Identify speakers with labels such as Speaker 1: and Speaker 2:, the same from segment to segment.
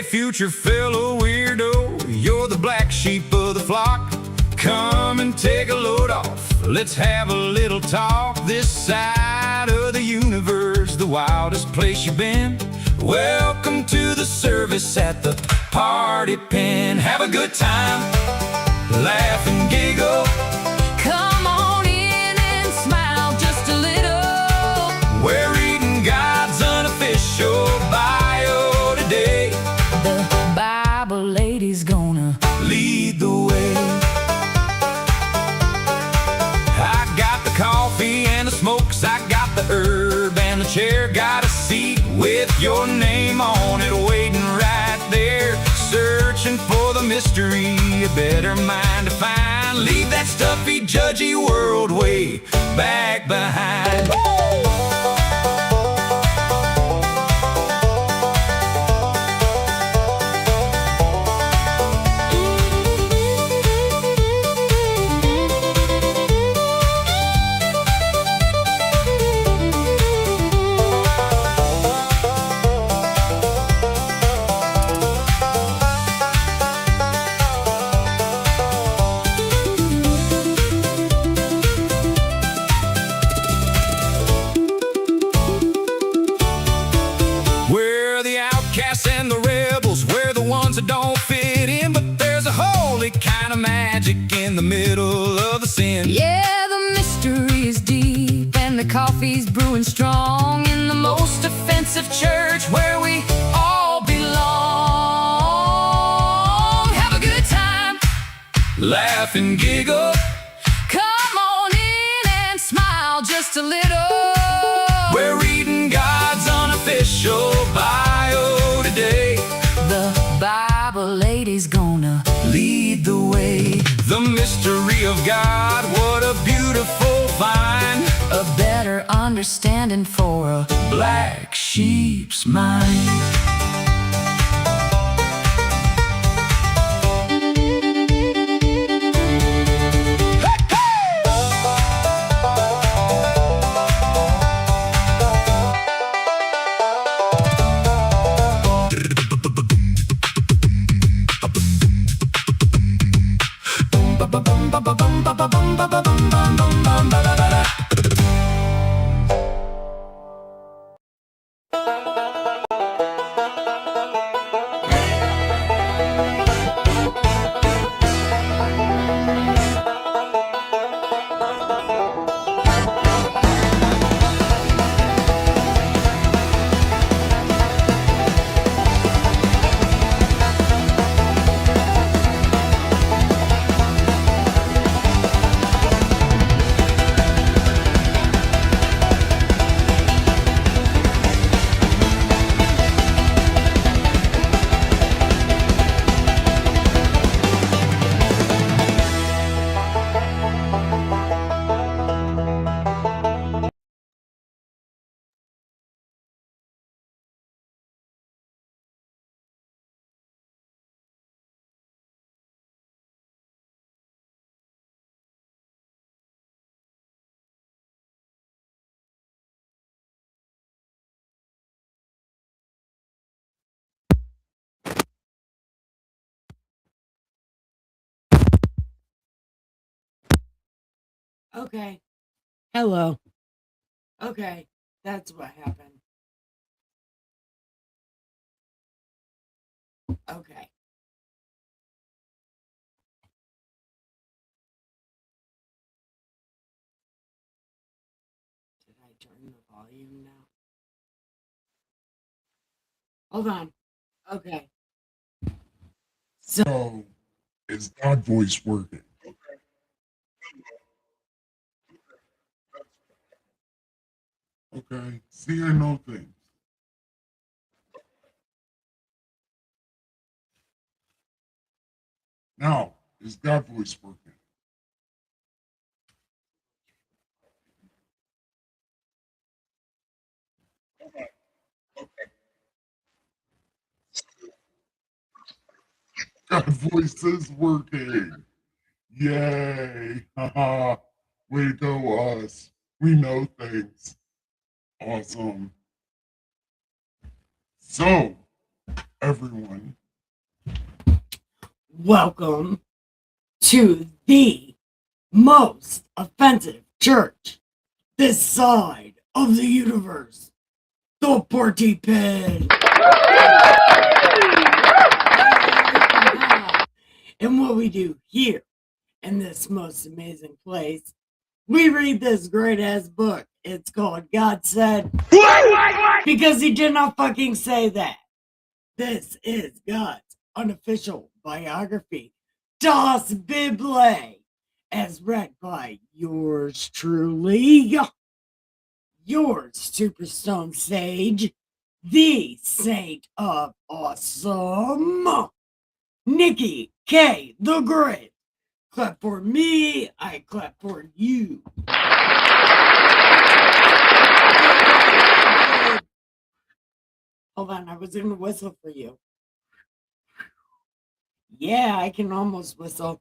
Speaker 1: future fellow weirdo, you're the black sheep of the flock. Come and take a load off, let's have a little talk. This side of the universe, the wildest place you've been. Welcome to the service at the party pen. Have a good time, laugh and giggle.
Speaker 2: Come on in and smile just a little.
Speaker 1: We're reading God's unofficial bio today.
Speaker 2: The Bible lady's gonna
Speaker 1: lead the way. I got the coffee and the smokes, I got the herb and the chair. Got a seat with your name on it waiting right there. Searching for the mystery, a better mind to find. Leave that stuffy, judgy world way back behind. And the rebels, we're the ones that don't fit in. But there's a holy kind of magic in the middle of the sin.
Speaker 2: Yeah, the mystery is deep and the coffee's brewing strong in the most offensive church where we all belong. Have a good time,
Speaker 1: laugh and giggle.
Speaker 2: Come on in and smile just a little.
Speaker 1: We're reading God's unofficial bio today.
Speaker 2: The Bible lady's gonna
Speaker 1: lead the way. The mystery of God, what a beautiful find.
Speaker 2: A better understanding for a
Speaker 1: black sheep's mind.
Speaker 3: Okay. Hello. Okay, that's what happened. Okay. Did I turn the volume now? Hold on. Okay.
Speaker 4: So, is that voice working? Okay, see, I know things. Now, is that voice working? That voice is working. Yay. Haha. Way to go, us. We know things. Awesome. So, everyone.
Speaker 3: Welcome to the most offensive church this side of the universe, the Party Pit. And what we do here in this most amazing place, we read this great ass book. It's called God Said, because he did not fucking say that. This is God's unofficial biography, Das Bible, as read by yours truly, your Superstone Sage, the Saint of Awesome, Nikki K. the Great. Clap for me, I clap for you. Hold on, I was gonna whistle for you. Yeah, I can almost whistle.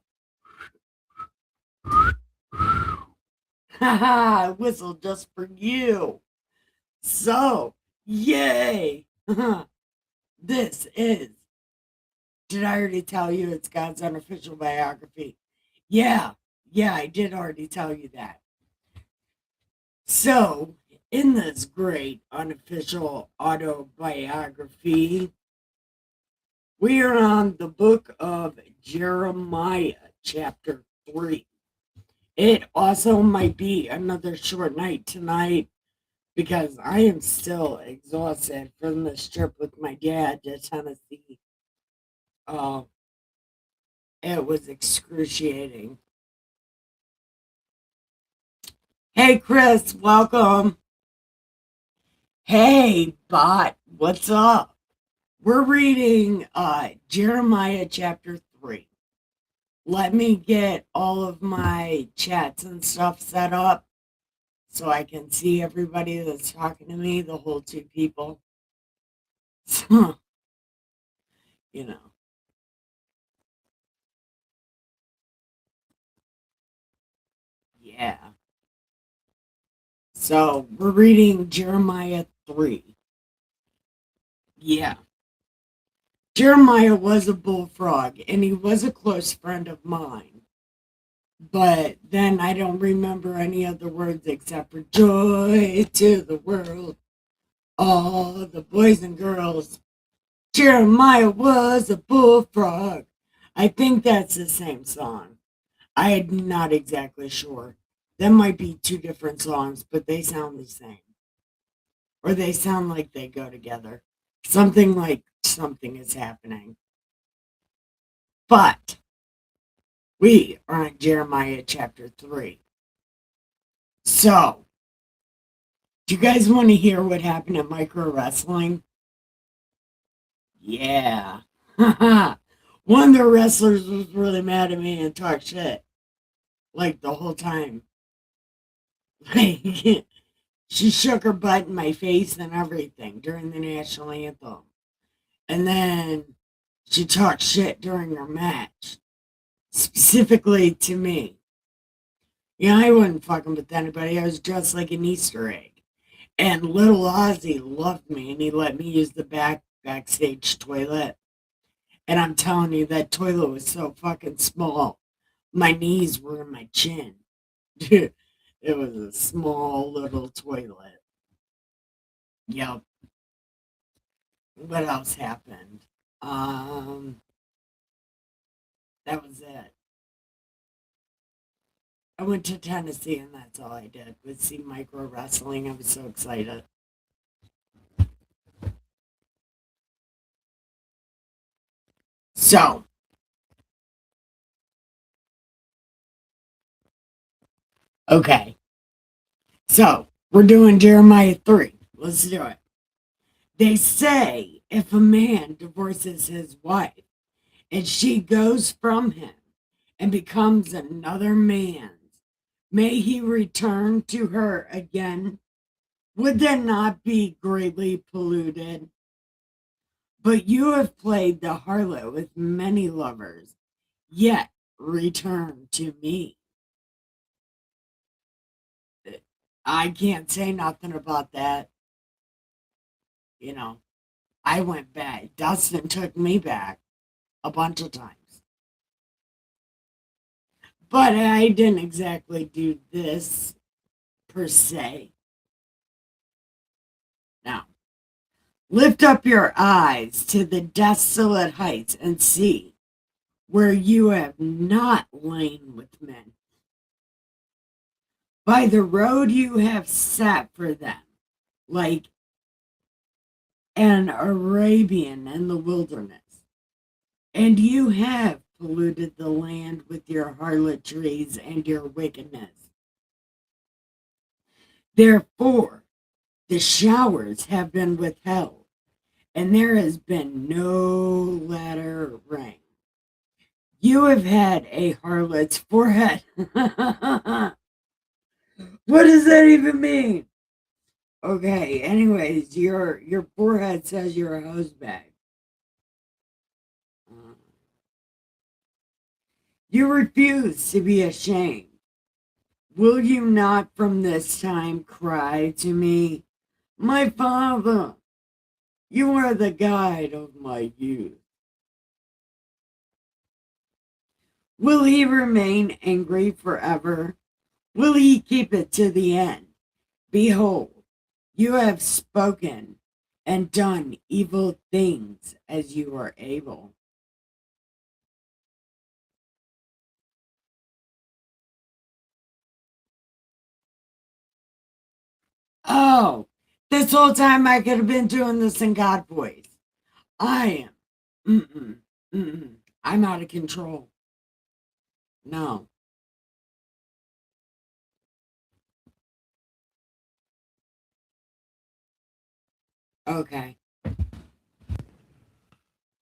Speaker 3: Haha, I whistled just for you. So, yay! This is. Did I already tell you it's God's unofficial biography? Yeah, I did already tell you that. So, in this great unofficial autobiography, we are on the book of Jeremiah, chapter 3. It also might be another short night tonight because I am still exhausted from this trip with my dad to Tennessee. It was excruciating. Hey, Chris, welcome. Hey, bot, what's up? We're reading Jeremiah chapter 3. Let me get all of my chats and stuff set up so I can see everybody that's talking to me, the whole 2 people. So, you know. Yeah. So we're reading Jeremiah 3. Yeah. Jeremiah was a bullfrog and he was a close friend of mine. But then I don't remember any other words except for joy to the world. All the boys and girls. Jeremiah was a bullfrog. I think that's the same song. I'm not exactly sure. That might be 2 different songs, but they sound the same. Or they sound like they go together. Something like something is happening. But we are on Jeremiah chapter 3. So, do you guys want to hear what happened at micro wrestling? Yeah. One of the wrestlers was really mad at me and talked shit. Like the whole time. Like, she shook her butt in my face and everything during the national anthem. And then she talked shit during her match. Specifically to me. You know, I wasn't fucking with anybody. I was dressed like an Easter egg. And little Ozzy loved me and he let me use the backstage toilet. And I'm telling you, that toilet was so fucking small. My knees were in my chin. It was a small little toilet. Yep. What else happened? That was it. I went to Tennessee and that's all I did was see micro wrestling. I was so excited. So, okay. So, we're doing Jeremiah 3. Let's do it. They say if a man divorces his wife and she goes from him and becomes another man's, may he return to her again? Would that not be greatly polluted? But you have played the harlot with many lovers, yet return to me. I can't say nothing about that. You know, I went back. Dustin took me back a bunch of times. But I didn't exactly do this per se. Now, lift up your eyes to the desolate heights and see where you have not lain with men. By the road you have set for them, like an Arabian in the wilderness. And you have polluted the land with your harlotries and your wickedness. Therefore, the showers have been withheld, and there has been no latter rain. You have had a harlot's forehead. What does that even mean? Okay, anyways, your forehead says you're a hose bag. You refuse to be ashamed. Will you not from this time cry to me, my father? You are the guide of my youth. Will he remain angry forever? Will he keep it to the end? Behold, you have spoken and done evil things as you are able. Oh, this whole time I could have been doing this in God voice. I am. I'm out of control. No. Okay.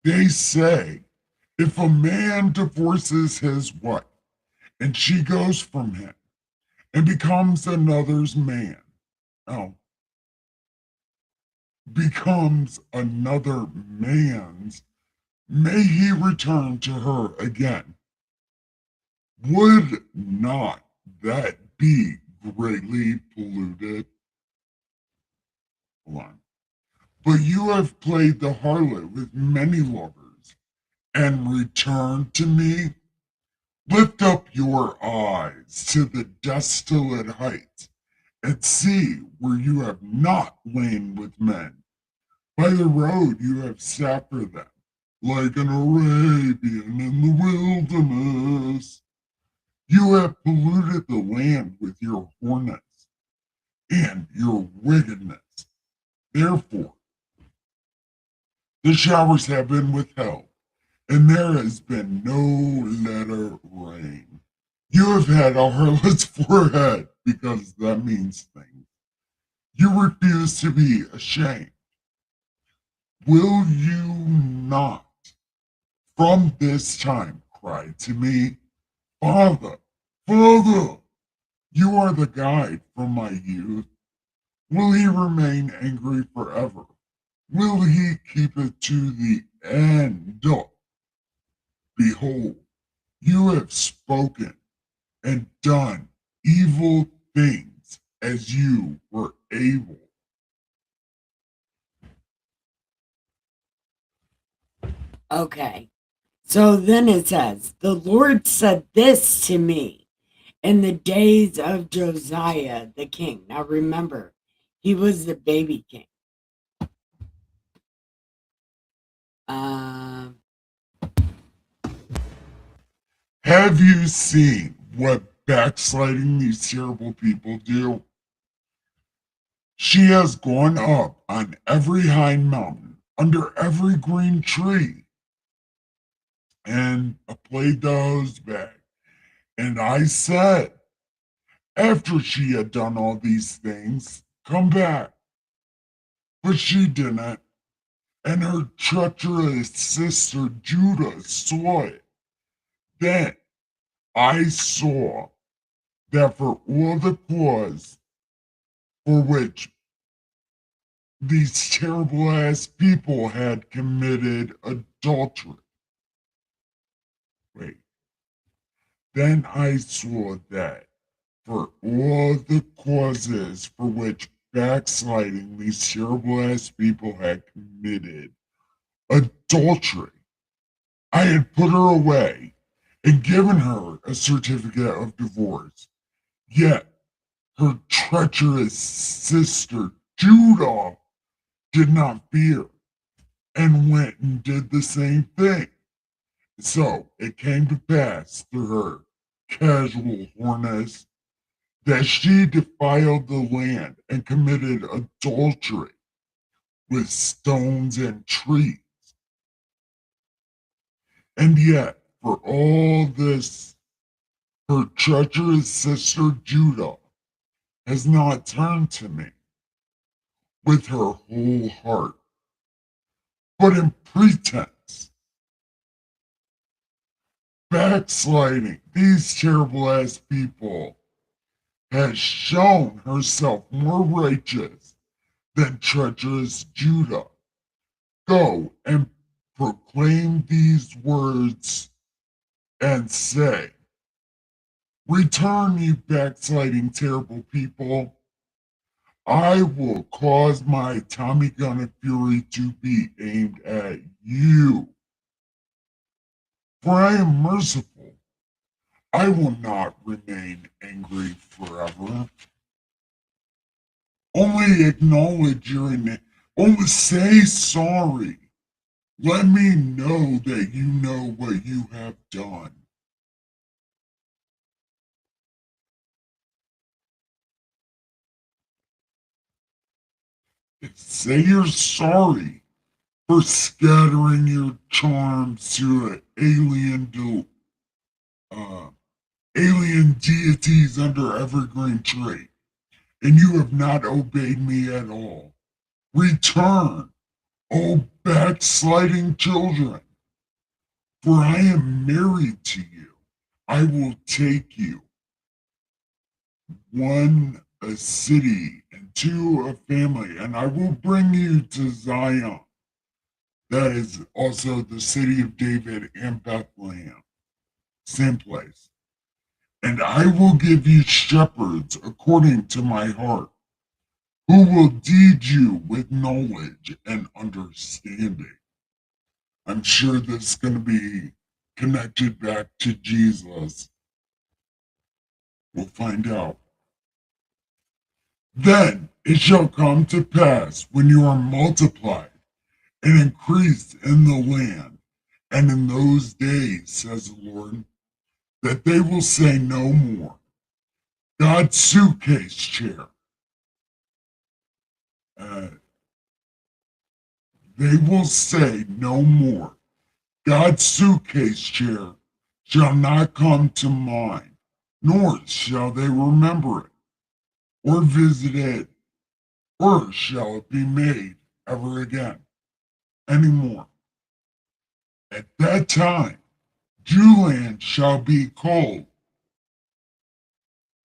Speaker 4: They say if a man divorces his wife and she goes from him and becomes another's man, oh, becomes another man's, may he return to her again. Would not that be greatly polluted? Hold on. But you have played the harlot with many lovers and returned to me. Lift up your eyes to the desolate heights and see where you have not lain with men. By the road you have sat for them, like an Arabian in the wilderness. You have polluted the land with your hornets and your wickedness. Therefore, the showers have been withheld, and there has been no latter rain. You have had a harlot's forehead, because that means things. You refuse to be ashamed. Will you not from this time cry to me, Father, Father, you are the guide from my youth. Will he remain angry forever? Will he keep it to the end? Behold, you have spoken and done evil things as you were able.
Speaker 3: Okay. So then it says, the Lord said this to me in the days of Josiah the king. Now remember, he was the baby king. Um,
Speaker 4: Have you seen what backsliding these terrible people do? She has gone up on every high mountain, under every green tree, and played the hose bag. And I said, after she had done all these things, come back. But she didn't, and her treacherous sister Judah saw it. Then I saw that for all the cause for which these terrible ass people had committed adultery. Wait. Then I saw that for all the causes for which backsliding these terrible ass people had committed adultery. I had put her away and given her a certificate of divorce. Yet her treacherous sister Judah did not fear and went and did the same thing. So it came to pass through her casual whoreness that she defiled the land and committed adultery with stones and trees. And yet, for all this, her treacherous sister Judah has not turned to me with her whole heart, but in pretense, backsliding these terrible ass people has shown herself more righteous than treacherous Judah. Go and proclaim these words and say, return, you backsliding terrible people. I will cause my Tommy gun of fury to be aimed at you. For I am merciful. I will not remain angry forever. Only acknowledge your iniquity. Only say sorry. Let me know that you know what you have done. Say you're sorry for scattering your charms to alien deities under evergreen tree, and you have not obeyed me at all. Return, O backsliding children, for I am married to you. I will take you, one a city and two a family, and I will bring you to Zion. That is also the city of David and Bethlehem, same place. And I will give you shepherds according to my heart, who will lead you with knowledge and understanding. I'm sure this is going to be connected back to Jesus. We'll find out. Then it shall come to pass when you are multiplied and increased in the land, and in those days, says the Lord, that they will say no more, God's suitcase chair. They will say no more, God's suitcase chair shall not come to mind, nor shall they remember it, or visit it, or shall it be made ever again anymore. At that time, Jewland shall be called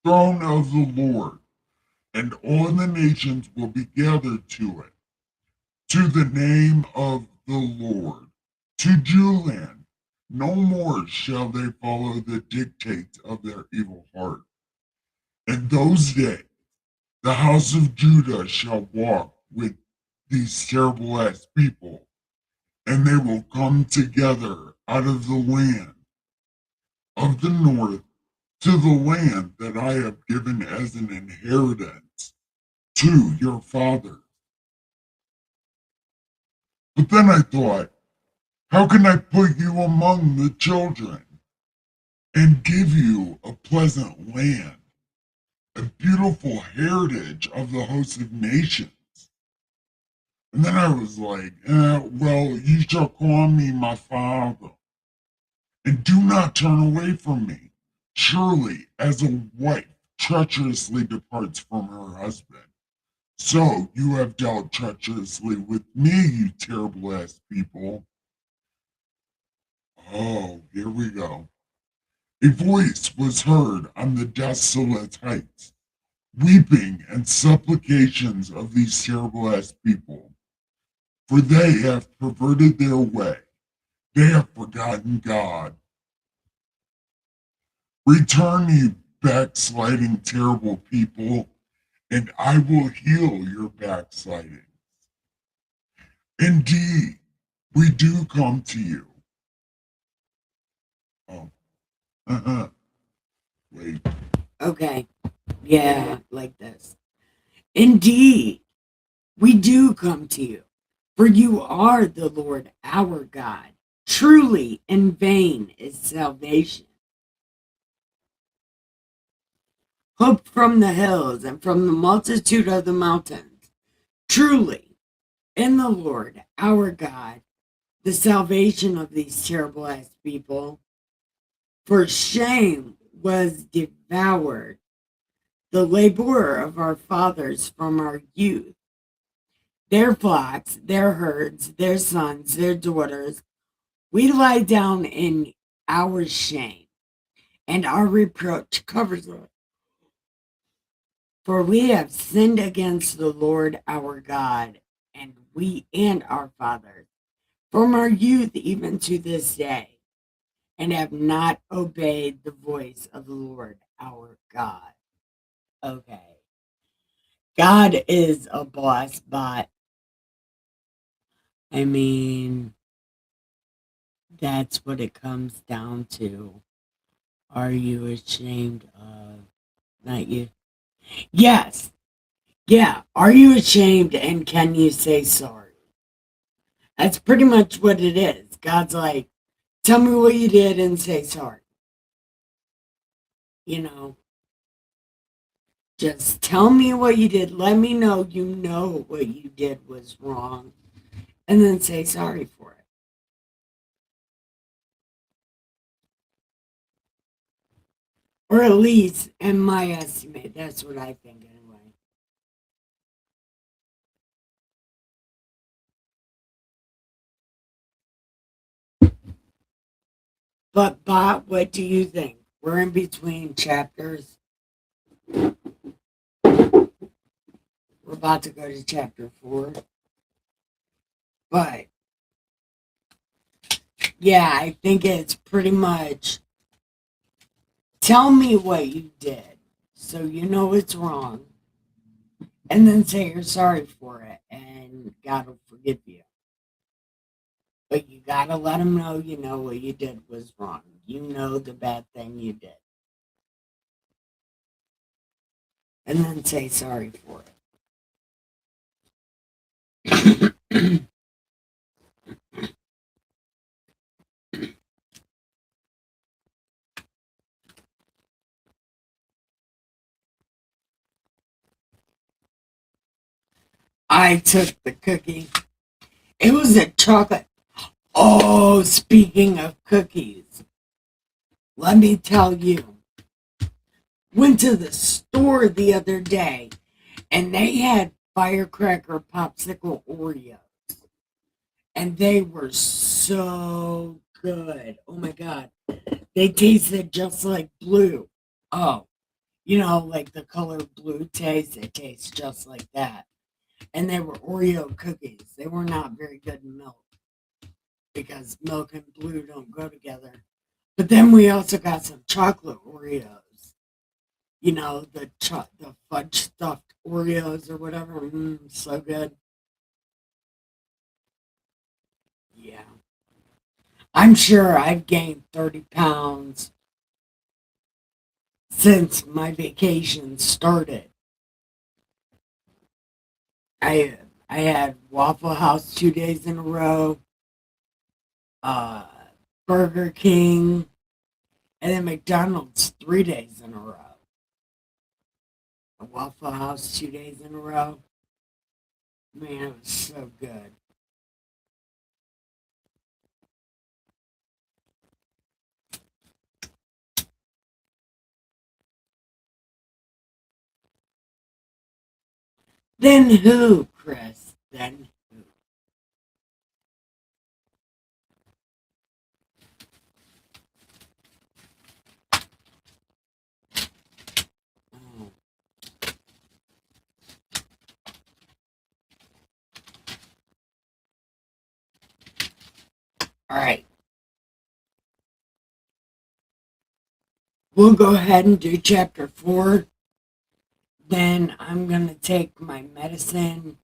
Speaker 4: throne of the Lord, and all the nations will be gathered to it, to the name of the Lord. To Jewland, no more shall they follow the dictates of their evil heart. In those days, the house of Judah shall walk with these terrible ass people, and they will come together out of the land of the north to the land that I have given as an inheritance to your father. But then I thought, how can I put you among the children and give you a pleasant land, a beautiful heritage of the host of nations? And then I was like, well, you shall call me my father, and do not turn away from me. Surely, as a wife treacherously departs from her husband, so you have dealt treacherously with me, you terrible ass people. Oh, here we go. A voice was heard on the desolate heights, weeping and supplications of these terrible ass people. For they have perverted their way. They have forgotten God. Return, you backsliding, terrible people, and I will heal your backsliding. Indeed, we do come to you. Oh, wait.
Speaker 3: Okay. Yeah, like this. Indeed, we do come to you, for you are the Lord our God. Truly, in vain is salvation. Hope from the hills and from the multitude of the mountains. Truly, in the Lord our God, the salvation of these terrible ass people. For shame was devoured the labor of our fathers from our youth, their flocks, their herds, their sons, their daughters. We lie down in our shame, and our reproach covers us. For we have sinned against the Lord our God, and we and our fathers, from our youth even to this day, and have not obeyed the voice of the Lord our God. Okay. God is a boss, but I mean, that's what it comes down to. Are you ashamed of, not you? Yes. Yeah. Are you ashamed and can you say sorry? That's pretty much what it is. God's like, tell me what you did and say sorry. You know, just tell me what you did. Let me know you know what you did was wrong. And then say sorry for it. Or at least, in my estimate, that's what I think anyway. But Bob, what do you think? We're in between chapters. We're about to go to chapter 4. But yeah, I think it's pretty much tell me what you did so you know it's wrong. And then say you're sorry for it and God will forgive you. But you gotta let him know you know what you did was wrong. You know the bad thing you did. And then say sorry for it. I took the cookie. It was a chocolate. Oh, speaking of cookies, let me tell you. Went to the store the other day and they had firecracker popsicle Oreos. And they were so good. Oh my God. They tasted just like blue. Oh, you know, like the color blue tastes, it tastes just like that. And they were Oreo cookies. They were not very good in milk because milk and blue don't go together. But then we also got some chocolate Oreos. You know, the fudge stuffed Oreos or whatever. So good. Yeah. I'm sure I've gained 30 pounds since my vacation started. I had Waffle House 2 days in a row, uh, Burger King, and then McDonald's 3 days in a row. A Waffle House 2 days in a row. Man, it was so good. Then who, Chris? Then who? Oh. All right. We'll go ahead and do chapter 4. then I'm gonna take my medicine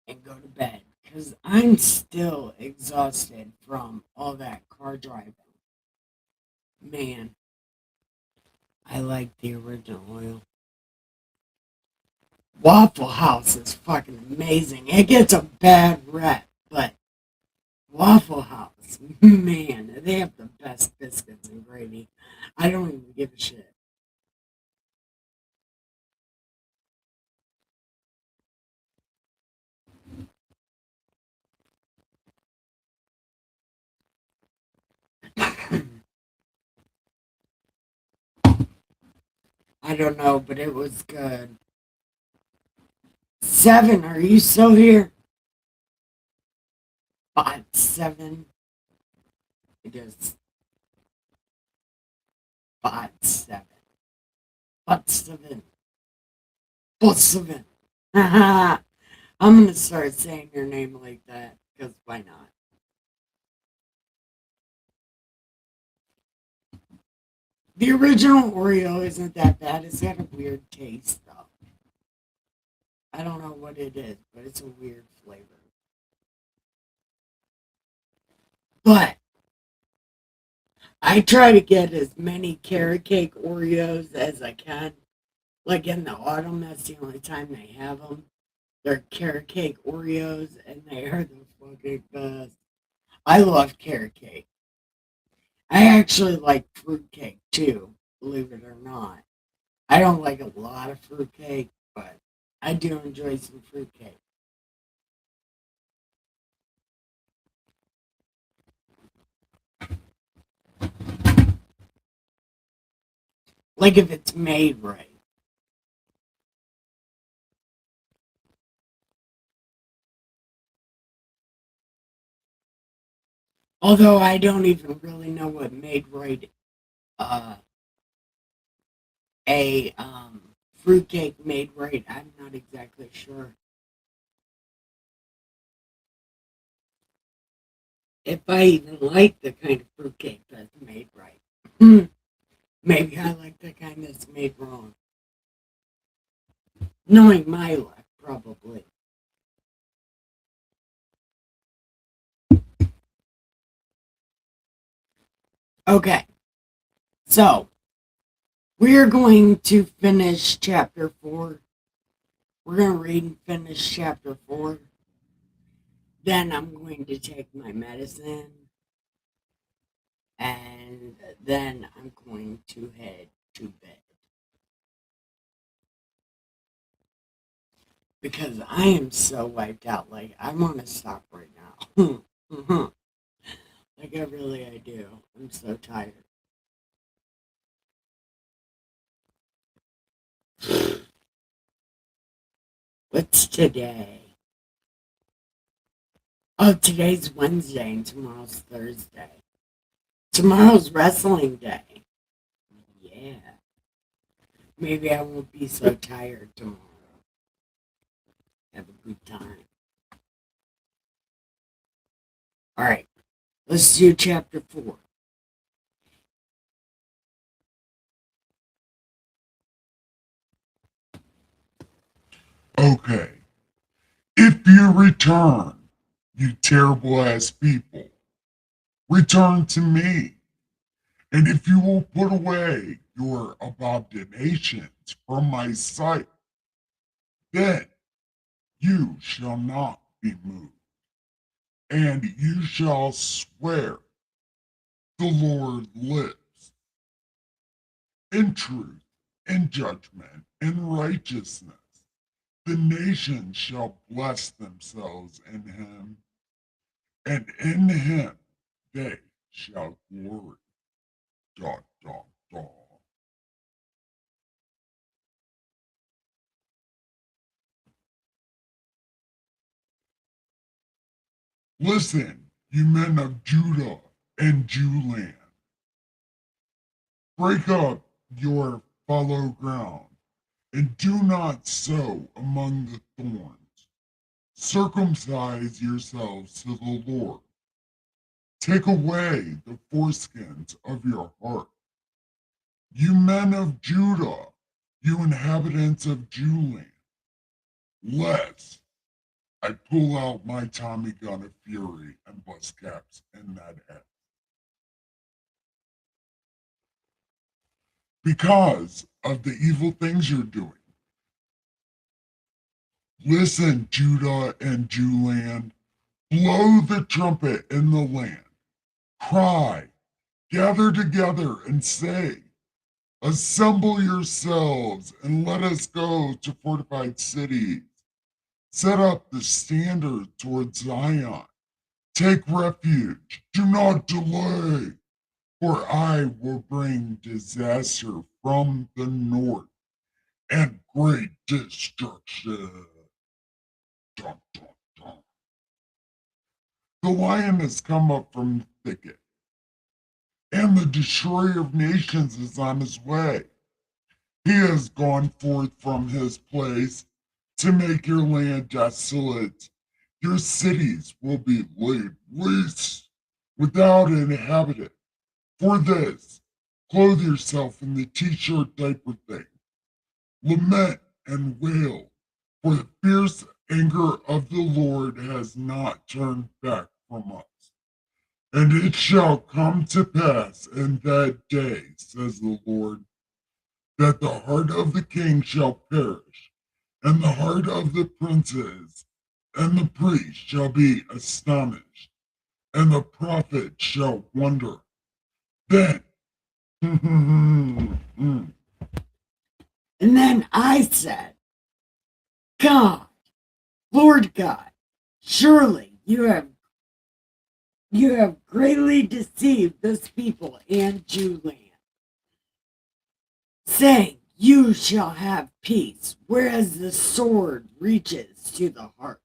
Speaker 3: and go to bed because I'm still exhausted from all that car driving. Man, I like the original oil. Waffle House is fucking amazing. It gets a bad rep, but Waffle House, man, they have the best biscuits and gravy. I don't even give a shit. I don't know, but it was good. Seven, are you still here? Five, seven. It is five, seven. Five, seven. Five, seven. I'm gonna start saying your name like that, because why not? The original Oreo isn't that bad. It's got a weird taste, though. I don't know what it is, but it's a weird flavor. But I try to get as many carrot cake Oreos as I can. Like in the autumn, that's the only time they have them. They're carrot cake Oreos, and they are the fucking best. I love carrot cake. I actually like fruit cake too, believe it or not. I don't like a lot of fruit cake, but I do enjoy some fruit cake. Like if it's made right. Although I don't even really know what made right uh, a fruitcake made right. I'm not exactly sure. If I even like the kind of fruitcake that's made right. Maybe I like the kind that's made wrong. Knowing my luck, probably. Okay, so we're going to finish chapter 4. We're going to read and finish chapter 4. Then I'm going to take my medicine. And then I'm going to head to bed. Because I am so wiped out. Like, I want to stop right now. Like, I do. I'm so tired. What's today? Oh, today's Wednesday and tomorrow's Thursday. Tomorrow's wrestling day. Yeah. Maybe I won't be so tired tomorrow. Have a good time. Alright, let's do chapter 4.
Speaker 4: Okay. If you return, you terrible ass people, return to me. And if you will put away your abominations from my sight, then you shall not be moved. And you shall swear the Lord lives. In truth, in judgment, in righteousness, the nations shall bless themselves in him, and in him they shall glory. Dot, dot, dot. Listen, you men of Judah and Jewland, break up your fallow ground, and do not sow among the thorns. Circumcise yourselves to the Lord. Take away the foreskins of your heart. You men of Judah, you inhabitants of Jewland, lest I pull out my Tommy gun of fury and bust caps in that head. Because of the evil things you're doing. Listen, Judah and Jewland, blow the trumpet in the land. Cry, gather together and say, assemble yourselves and let us go to fortified cities. Set up the standard towards Zion. Take refuge. Do not delay, for I will bring disaster from the north and great destruction. Dun, dun, dun. The lion has come up from the thicket, and the destroyer of nations is on his way. He has gone forth from his place to make your land desolate. Your cities will be laid waste without an inhabitant. For this, clothe yourself in the t-shirt diaper thing. Lament and wail, for the fierce anger of the Lord has not turned back from us. And it shall come to pass in that day, says the Lord, that the heart of the king shall perish, and the heart of the princes and the priest shall be astonished, and the prophet shall wonder. Then,
Speaker 3: And then I said, God, Lord God, surely you have greatly deceived this people and Jewland, saying, you shall have peace, whereas the sword reaches to the heart.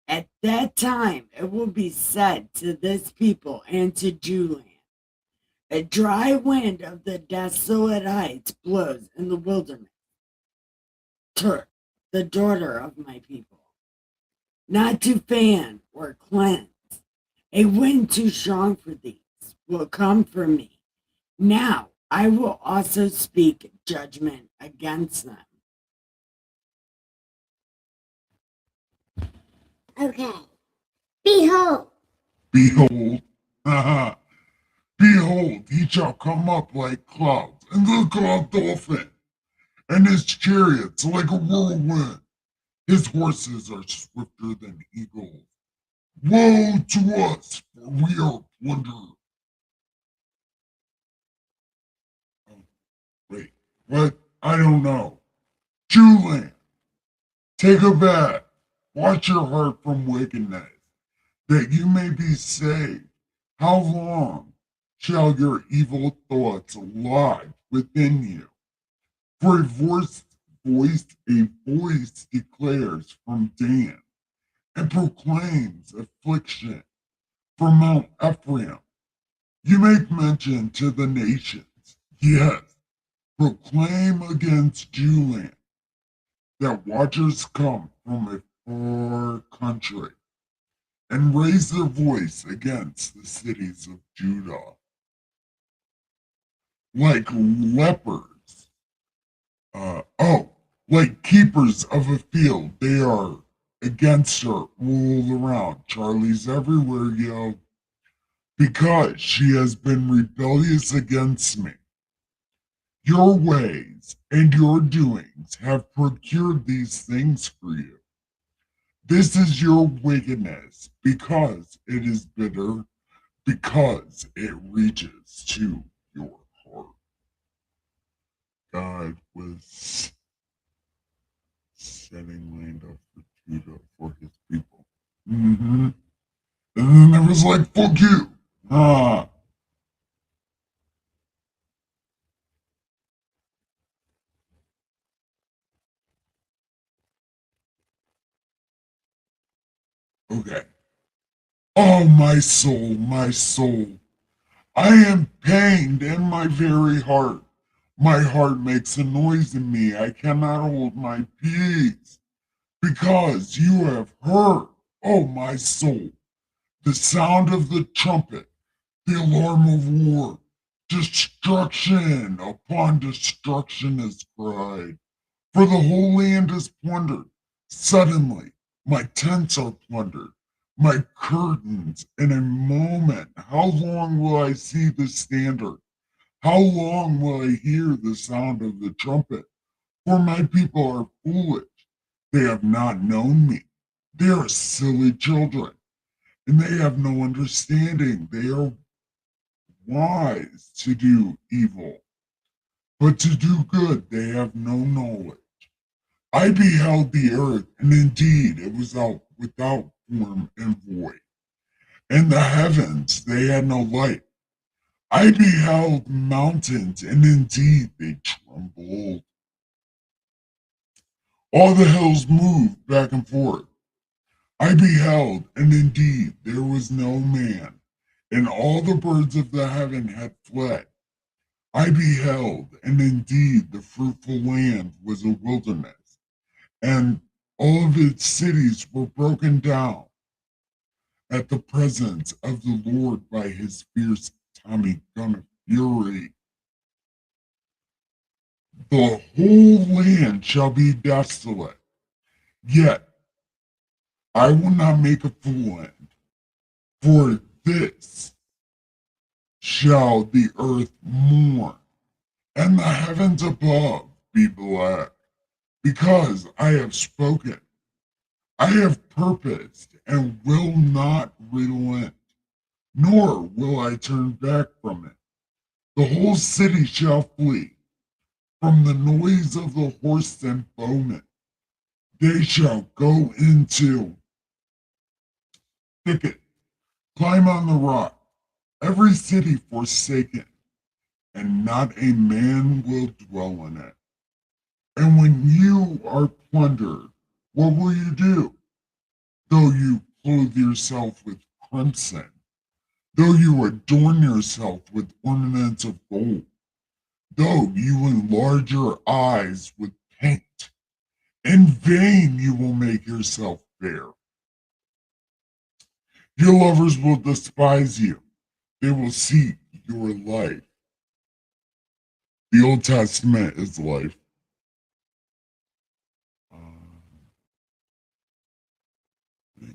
Speaker 3: At that time it will be said to this people and to Jewland, a dry wind of the desolate heights blows in the wilderness. Turk, the daughter of my people, not to fan or cleanse. A wind too strong for these will come from me. Now I will also speak judgment against them.
Speaker 5: Okay. Behold,
Speaker 4: behold, behold, he shall come up like clouds, and look like a dolphin, and his chariots like a whirlwind. His horses are swifter than eagles. Woe to us, for we are plundered. Oh, wait, what? I don't know. Jewland, take a bath, wash your heart from wickedness, that you may be saved. How long shall your evil thoughts lie within you? For a voice declares from Dan and proclaims affliction from Mount Ephraim. You make mention to the nations, yes, proclaim against Jewland, that watchers come from a far country and raise their voice against the cities of Judah. Like leopards, like keepers of a field, they are against her all around. Charlie's everywhere, yo. Because she has been rebellious against me. Your ways and your doings have procured these things for you. This is your wickedness, because it is bitter, because it reaches to your heart. God was setting land up for Judah for his people. And then it was like, fuck you. Okay. Oh, my soul, my soul. I am pained in my very heart. My heart makes a noise in me. I cannot hold my peace. Because you have heard, oh, my soul, the sound of the trumpet, the alarm of war. Destruction upon destruction is cried, for the whole land is plundered. Suddenly, my tents are plundered, my curtains in a moment. How long will I see the standard? How long will I hear the sound of the trumpet? For my people are foolish. They have not known me. They are silly children, and they have no understanding. They are wise to do evil, but to do good they have no knowledge. I beheld the earth, and indeed it was out without form and void, and the heavens they had no light. I beheld mountains, and indeed they trembled. All the hills moved back and forth. I beheld, and indeed there was no man, and all the birds of the heaven had fled. I beheld, and indeed the fruitful land was a wilderness, and all of its cities were broken down at the presence of the Lord by his fierce Tommy gun of fury. The whole land shall be desolate, yet I will not make a full end, for this shall the earth mourn, and the heavens above be black, because I have spoken. I have purposed and will not relent, nor will I turn back from it. The whole city shall flee from the noise of the horse and bowman. They shall go into thicket, climb on the rock, every city forsaken, and not a man will dwell in it. And when you are plundered, what will you do? Though you clothe yourself with crimson, though you adorn yourself with ornaments of gold, though you enlarge your eyes with paint, in vain you will make yourself fair. Your lovers will despise you. They will seek your life. The Old Testament is life.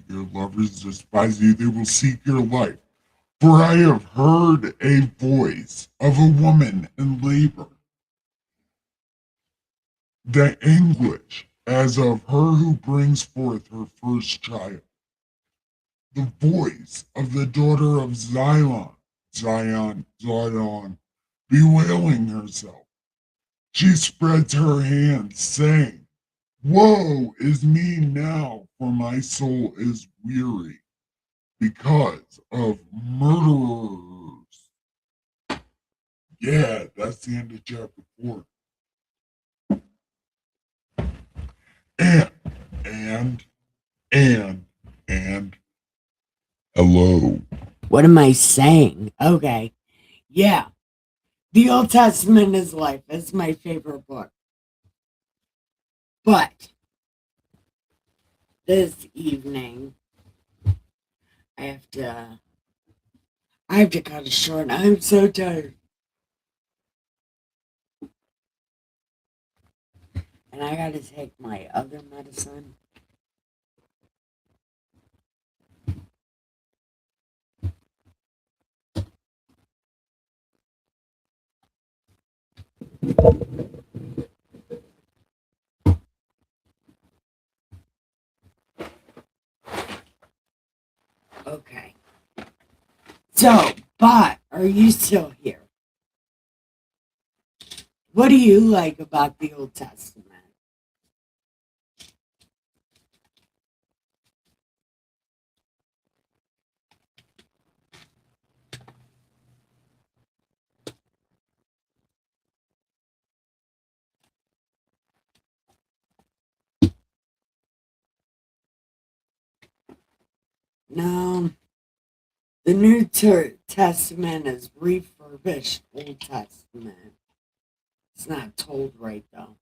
Speaker 4: Your lovers despise you. They will seek your life. For I have heard a voice of a woman in labor, the anguish as of her who brings forth her first child, the voice of the daughter of Zion, bewailing herself. She spreads her hands, saying, woe is me now, for my soul is weary because of murderers. Yeah, that's the end of chapter 4. And, and, and, and, hello.
Speaker 3: What am I saying? Okay. Yeah. The Old Testament is life. It's my favorite book. But this evening, I have to cut it short. I'm so tired. And I gotta take my other medicine. Okay. So, but are you still here? What do you like about the Old Testament? No, the New Testament is refurbished Old Testament. It's not told right though.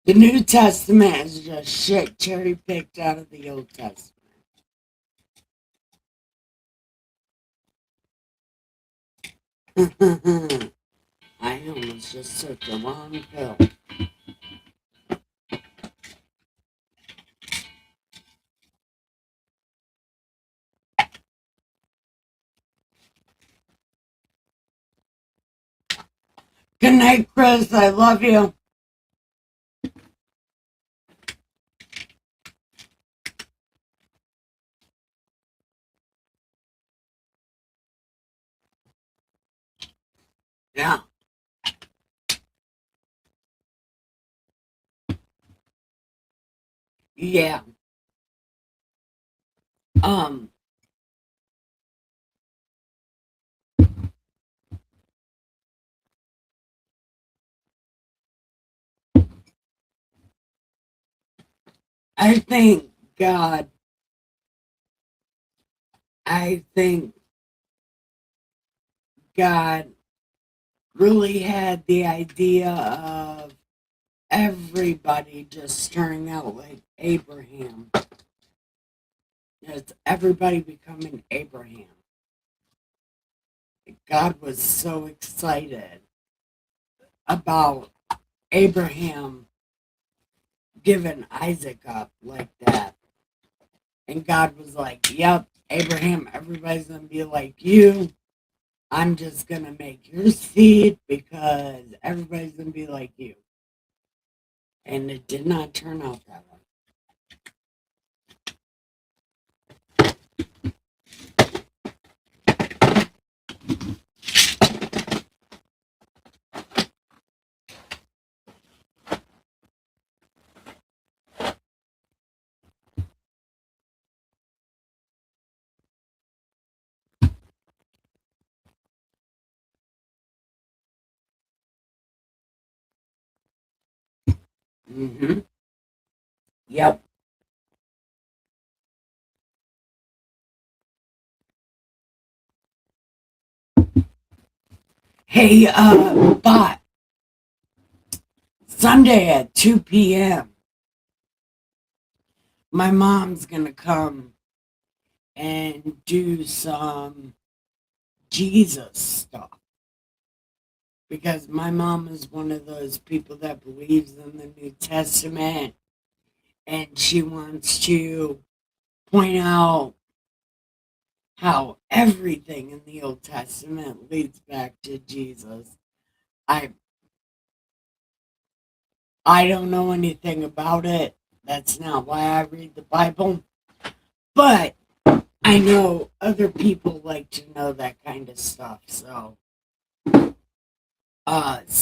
Speaker 3: The New Testament is just shit cherry picked out of the Old Testament. I almost just took the wrong pill. Good night, Chris. I love you. Yeah. Yeah. Um, I think God, I think God really had the idea of everybody just turning out like Abraham. It's everybody becoming Abraham. God was so excited about Abraham giving Isaac up like that. And God was like, yep, Abraham, everybody's going to be like you. I'm just going to make your seed because everybody's going to be like you. And it did not turn out that way. Mm-hmm. Yep. Hey, bot, Sunday at 2 p.m., my mom's going to come and do some Jesus stuff. Because my mom is one of those people that believes in the New Testament and she wants to point out how everything in the Old Testament leads back to Jesus. I I don't know anything about it. That's not why I read the Bible. But I know other people like to know that kind of stuff. So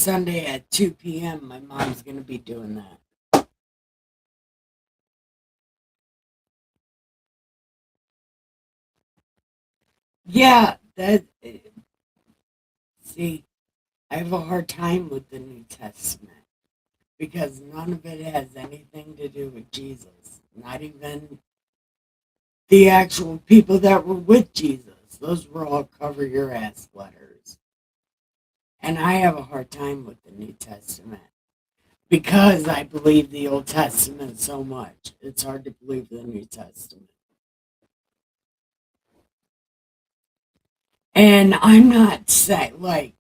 Speaker 3: Sunday at 2 p.m. my mom's gonna be doing that. Yeah, that see, I have a hard time with the New Testament because none of it has anything to do with Jesus. Not even the actual people that were with Jesus. Those were all cover your ass letters. And I have a hard time with the New Testament because I believe the Old Testament so much. It's hard to believe the New Testament. And I'm not saying, like,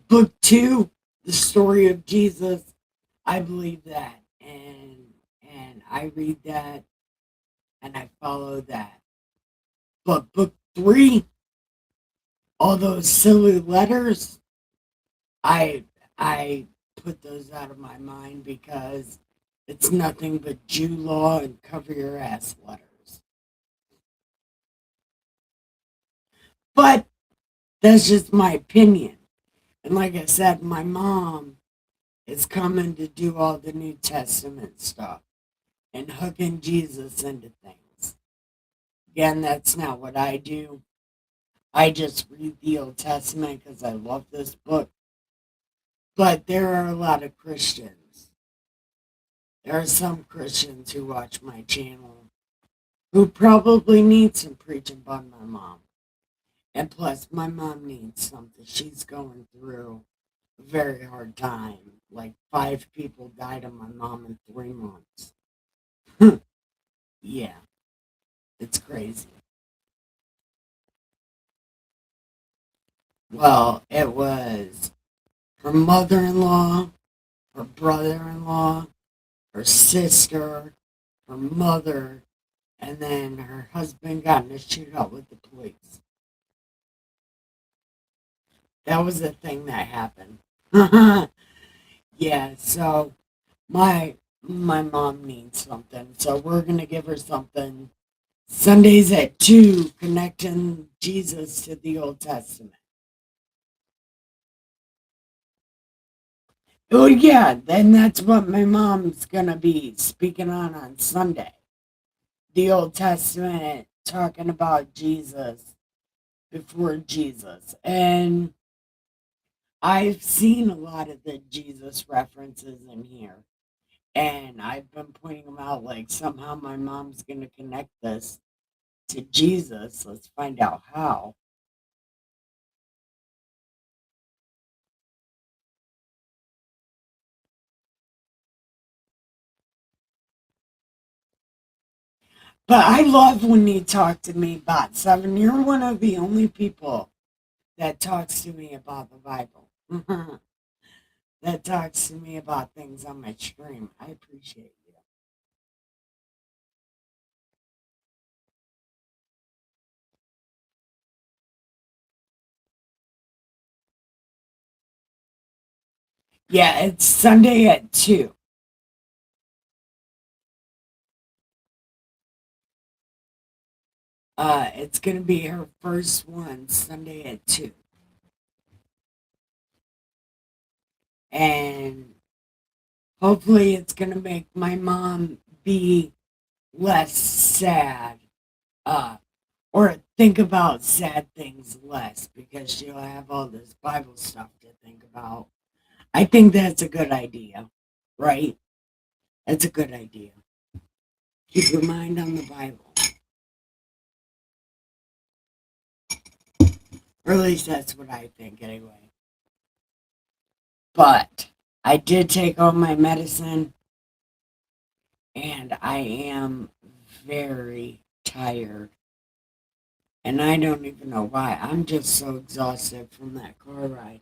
Speaker 3: book two, the story of Jesus, I believe that. And I read that and I follow that. But book three, all those silly letters, I I put those out of my mind because it's nothing but Jew law and cover your ass letters. But that's just my opinion. And like I said, my mom is coming to do all the New Testament stuff and hooking Jesus into things. Again, that's not what I do. I just read the Old Testament because I love this book. But there are a lot of Christians. There are some Christians who watch my channel who probably need some preaching by my mom. And plus, my mom needs something. She's going through a very hard time. Like 5 people died of my mom in 3 months. Yeah, it's crazy. Well, it was her mother-in-law, her brother-in-law, her sister, her mother, and then her husband got in a shootout with the police. That was the thing that happened. Yeah, so my mom needs something, so we're gonna give her something. Sundays at 2, connecting Jesus to the Old Testament. Oh yeah, then that's what my mom's gonna be speaking on Sunday. The Old Testament, talking about Jesus before Jesus. And I've seen a lot of the Jesus references in here. And I've been pointing them out like somehow my mom's going to connect this to Jesus. Let's find out how. But I love when you talk to me about 7. You're one of the only people that talks to me about the Bible. That talks to me about things on my stream. I appreciate you. Yeah, it's Sunday at 2. It's gonna be her first one Sunday at 2. And hopefully it's gonna make my mom be less sad. Uh or think about sad things less because she'll have all this Bible stuff to think about. I think that's a good idea, right? That's a good idea. Keep your mind on the Bible. Or at least that's what I think anyway. But I did take all my medicine and I am very tired. And I don't even know why. I'm just so exhausted from that car ride.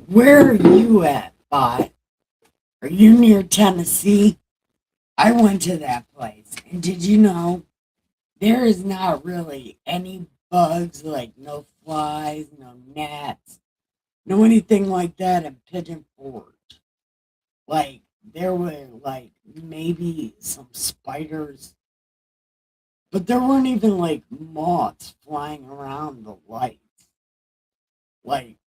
Speaker 3: Where are you at, Bot? Are you near Tennessee? I went to that place. And did you know there is not really any bugs, like no flies, no gnats, no anything like that in Pigeon Forge? Like, there were like maybe some spiders, but there weren't even like moths flying around the lights. Like,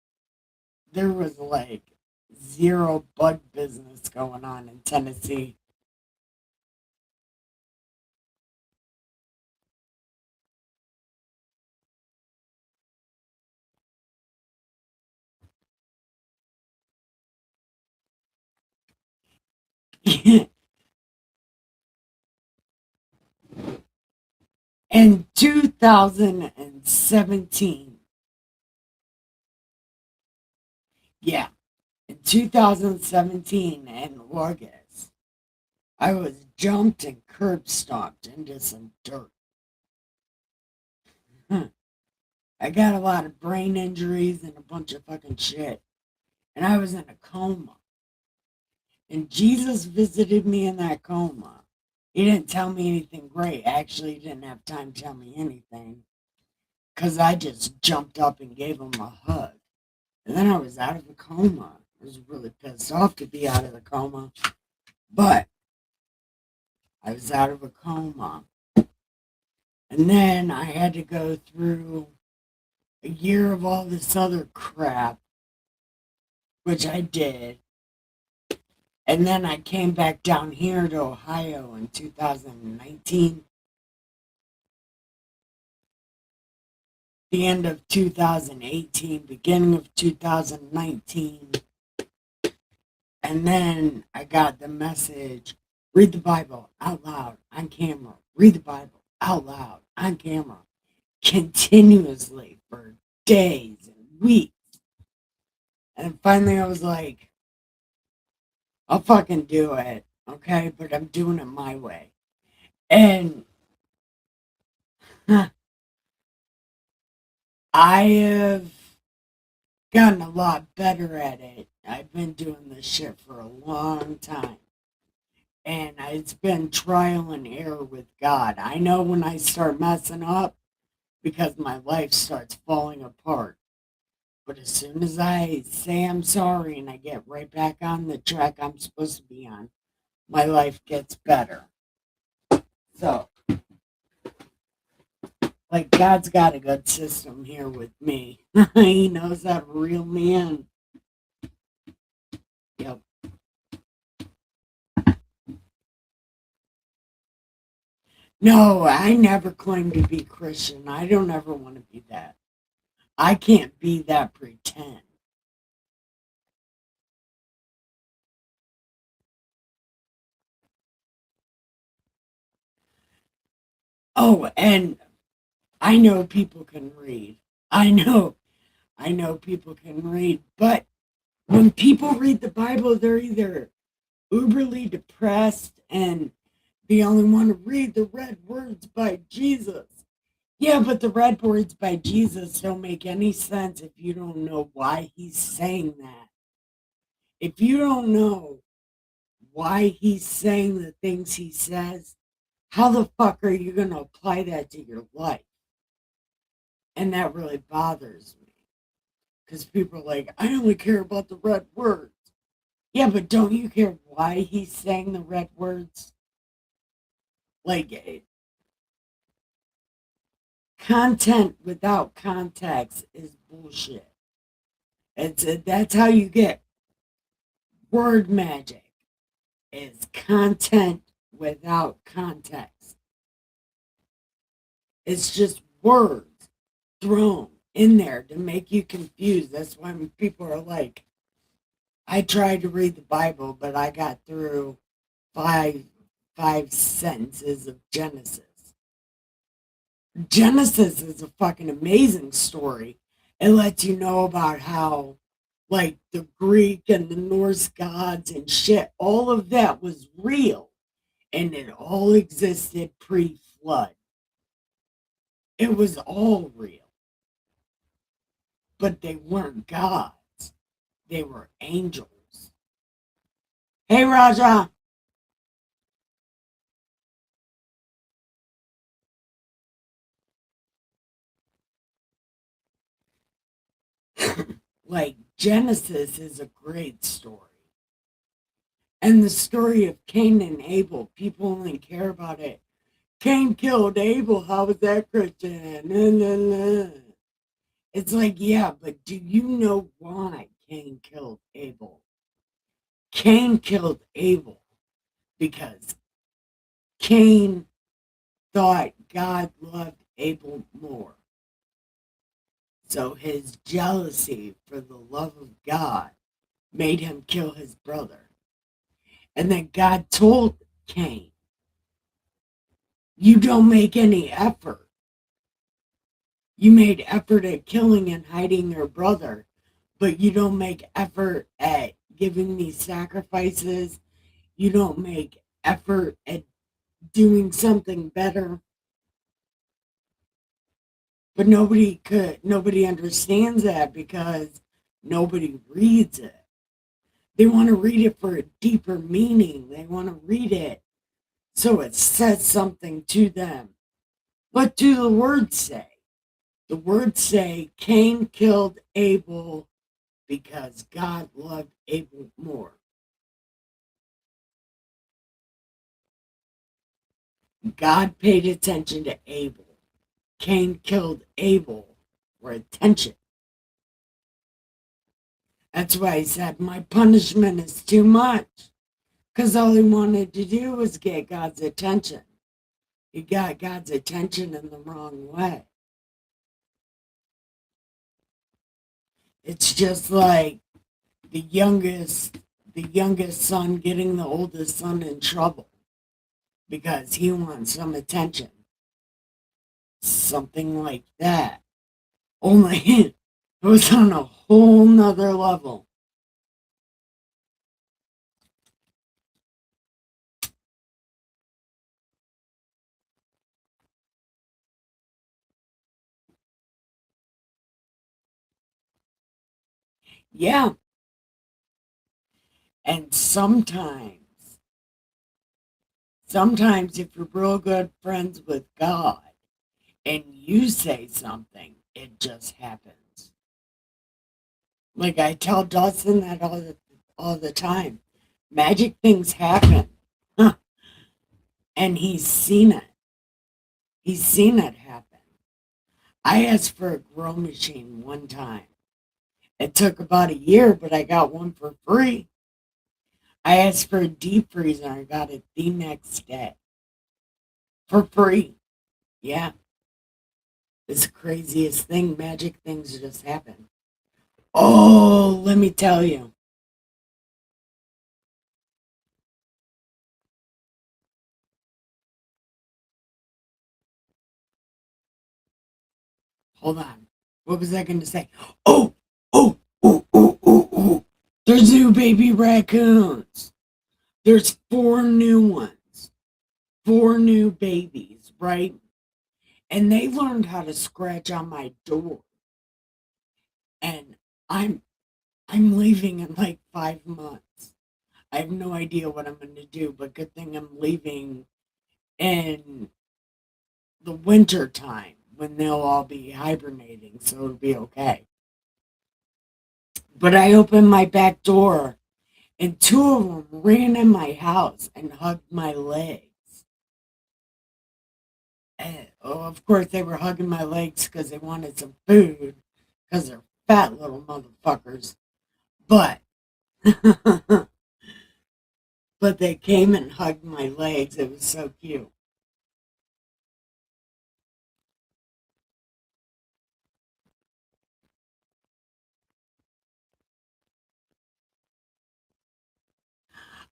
Speaker 3: there was like zero bug business going on in Tennessee. In 2017, yeah, in 2017 in August, I was jumped and curb stomped into some dirt. I got a lot of brain injuries and a bunch of fucking shit. And I was in a coma. And Jesus visited me in that coma. He didn't tell me anything great. Actually, he didn't have time to tell me anything. Because I just jumped up and gave him a hug. And then I was out of the coma. I was really pissed off to be out of the coma. But I was out of a coma. And then I had to go through a year of all this other crap, which I did. And then I came back down here to Ohio in 2019. The end of 2018, beginning of 2019. And then I got the message, read the Bible out loud on camera. Read the Bible out loud on camera. Continuously for days and weeks. And finally I was like, I'll fucking do it, okay? But I'm doing it my way. And I have gotten a lot better at it. I've been doing this shit for a long time. And it's been trial and error with God. I know when I start messing up because my life starts falling apart. But as soon as I say I'm sorry and I get right back on the track I'm supposed to be on, my life gets better. So, like, God's got a good system here with me. He knows how to reel me in. Yep. No, I never claimed to be Christian. I don't ever want to be that. I can't be that pretend. Oh, and I know people can read. I know people can read, but when people read the Bible, they're either uberly depressed and they only want to read the red words by Jesus. Yeah, but the red words by Jesus don't make any sense if you don't know why he's saying that. If you don't know why he's saying the things he says, how the fuck are you going to apply that to your life? And that really bothers me. Because people are like, I only care about the red words. Yeah, but don't you care why he's saying the red words? Like, content without context is bullshit. That's how you get word magic. Is content without context. It's just words thrown in there to make you confused. That's why people are like, I tried to read the Bible, but I got through five sentences of Genesis. Genesis is a fucking amazing story. It lets you know about how, like, the Greek and the Norse gods and shit, all of that was real. And it all existed pre-flood. It was all real. But they weren't gods. They were angels. Hey, Raja. Like, Genesis is a great story. And the story of Cain and Abel, people only care about it. Cain killed Abel. How was that Christian? Nah, nah, nah. It's like, yeah, but do you know why Cain killed Abel? Cain killed Abel because Cain thought God loved Abel more. So his jealousy for the love of God made him kill his brother. And then God told Cain, you don't make any effort. You made effort at killing and hiding your brother, but you don't make effort at giving me sacrifices. You don't make effort at doing something better. But nobody understands that because nobody reads it. They want to read it for a deeper meaning. They want to read it so it says something to them. What do the words say? The words say Cain killed Abel because God loved Abel more. God paid attention to Abel. Cain killed Abel for attention. That's why he said, my punishment is too much. Because all he wanted to do was get God's attention. He got God's attention in the wrong way. It's just like the youngest son getting the oldest son in trouble because he wants some attention. Something like that. Only it was on a whole nother level. Yeah. And sometimes if you're real good friends with God and you say something, it just happens. Like I tell Dawson that all the time. Magic things happen. Huh. And he's seen it. He's seen it happen. I asked for a grow machine one time. It took about a year, but I got one for free. I asked for a deep freezer. I got it the next day for free. Yeah, it's the craziest thing. Magic things just happen. Oh, let me tell you. Hold on. What was I going to say? Oh, oh. There's new baby raccoons. There's four new ones. Four new babies, right? And they learned how to scratch on my door. And I'm I'm leaving in like 5 months. I have no idea what I'm going to do, but good thing I'm leaving in the winter time when they'll all be hibernating, so it'll be okay. But I opened my back door, and two of them ran in my house and hugged my legs. And, oh, of course, they were hugging my legs because they wanted some food, because they're fat little motherfuckers. But, but they came and hugged my legs. It was so cute.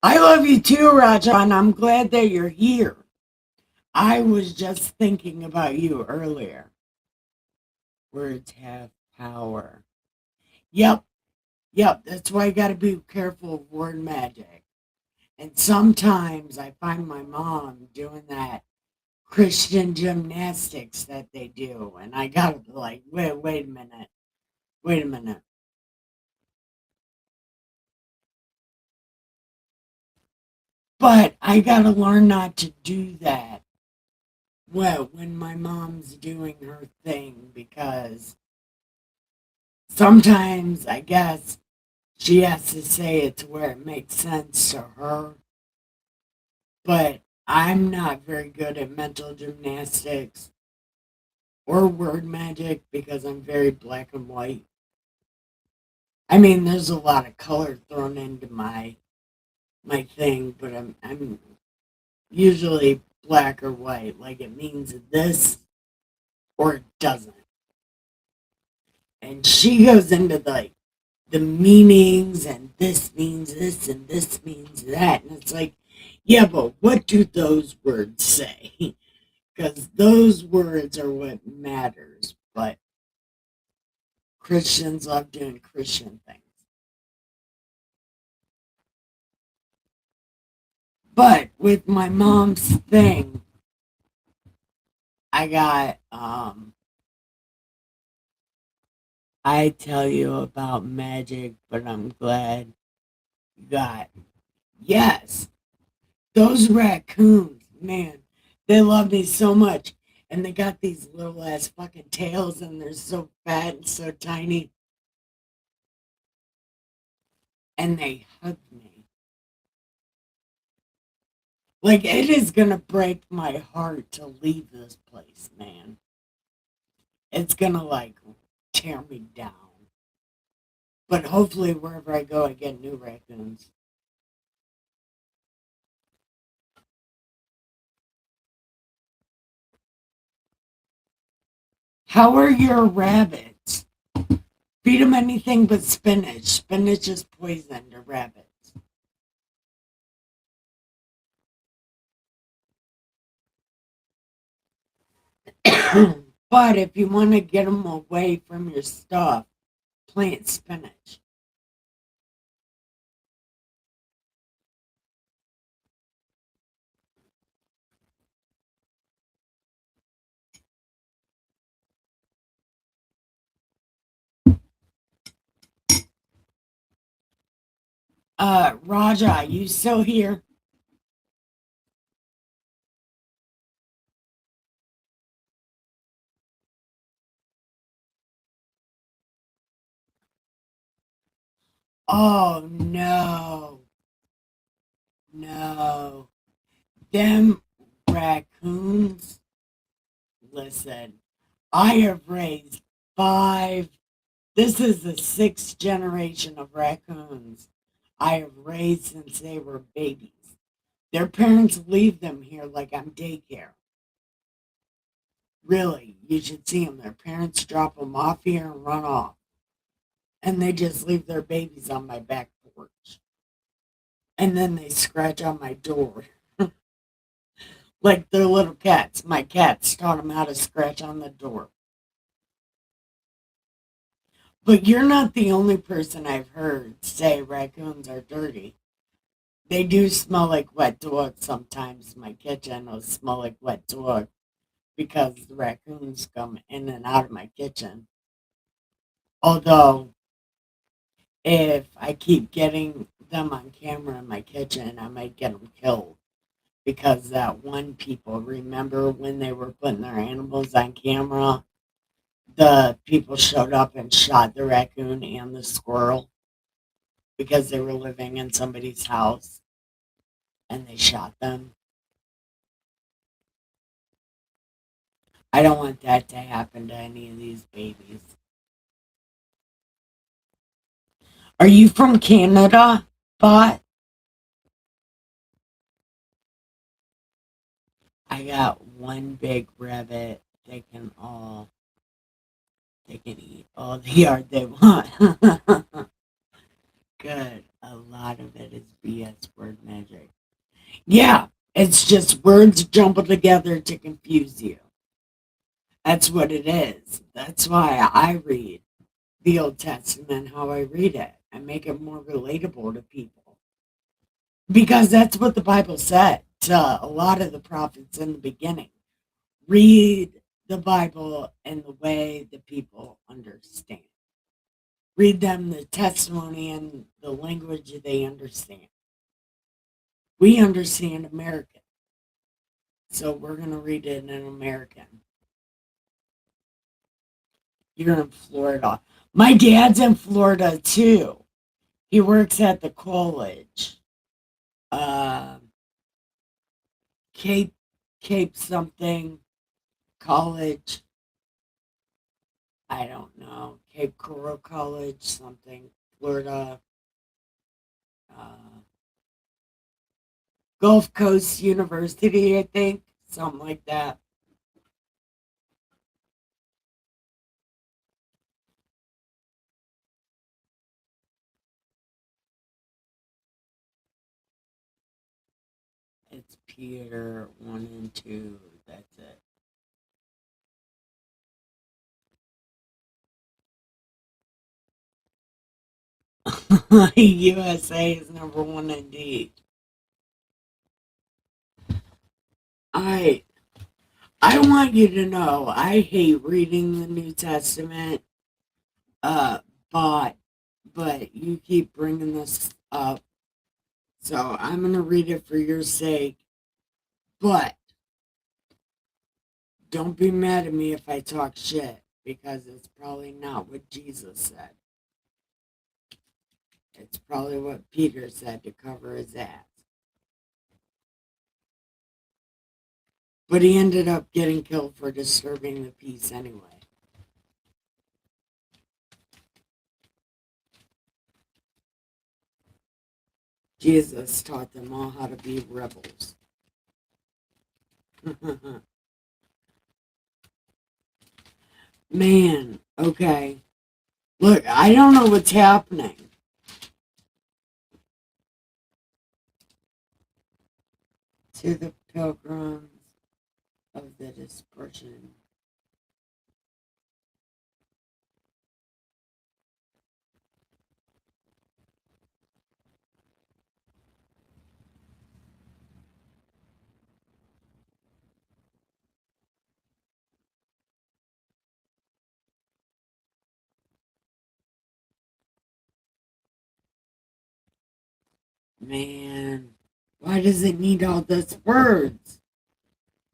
Speaker 3: I love you too, Rajan. I'm glad that you're here. I was just thinking about you earlier. Words have power. Yep, yep. That's why you got to be careful of word magic. And sometimes I find my mom doing that Christian gymnastics that they do. And I got to be like, wait a minute. Wait a minute. But I got to learn not to do that. Well, when my mom's doing her thing, because sometimes I guess she has to say it to where it makes sense to her, but I'm not very good at mental gymnastics or word magic because I'm very black and white. I mean, there's a lot of color thrown into my thing, but I'm usually black or white. Like it means this or it doesn't. And she goes into the meanings and this means this and this means that. And it's like, yeah, but what do those words say? Because those words are what matters. But Christians love doing Christian things. But with my mom's thing, I got, I tell you about magic, but I'm glad you got, yes, those raccoons, man, they love me so much. And they got these little ass fucking tails and they're so fat and so tiny. And they hug me. Like it is gonna break my heart to leave this place, man. It's gonna like tear me down. But hopefully wherever I go I get new raccoons. How are your rabbits? Feed them anything but spinach. Spinach is poison to rabbits. But if you want to get them away from your stuff, plant spinach. Raja, you still here? Oh no, no. Them raccoons. Listen, I have raised five. This is the sixth generation of raccoons I have raised since they were babies. Their parents leave them here like I'm daycare. Really, you should see them. Their parents drop them off here and run off. And they just leave their babies on my back porch. And then they scratch on my door. Like they're little cats. My cats taught them how to scratch on the door. But you're not the only person I've heard say raccoons are dirty. They do smell like wet dog sometimes. My kitchen will smell like wet dog because the raccoons come in and out of my kitchen. Although, if I keep getting them on camera in my kitchen, I might get them killed. Because that one people, remember when they were putting their animals on camera? The people showed up and shot the raccoon and the squirrel because they were living in somebody's house and they shot them. I don't want that to happen to any of these babies. Are you from Canada, Bot? I got one big rabbit. They can eat all the yard they want. Good. A lot of it is BS word magic. Yeah, it's just words jumbled together to confuse you. That's what it is. That's why I read the Old Testament how I read it. I make it more relatable to people. Because that's what the Bible said to a lot of the prophets in the beginning. Read the Bible in the way the people understand. Read them the testimony and the language they understand. We understand American, so we're going to read it in American. You're in Florida. My dad's in Florida too. He works at the college. Uh, Cape Cape something college. I don't know. Cape Coral College something. Florida. Uh, Gulf Coast University, I think. Something like that. It's Peter 1 and 2. That's it. USA is number one indeed. I I want you to know I hate reading the New Testament, uh, but you keep bringing this up, so I'm gonna read it for your sake. But don't be mad at me if I talk shit because it's probably not what Jesus said. It's probably what Peter said to cover his ass. But he ended up getting killed for disturbing the peace anyway. Jesus taught them all how to be rebels. Man, okay. Look, I don't know what's happening. To the pilgrims of the dispersion. Man, why does it need all those words?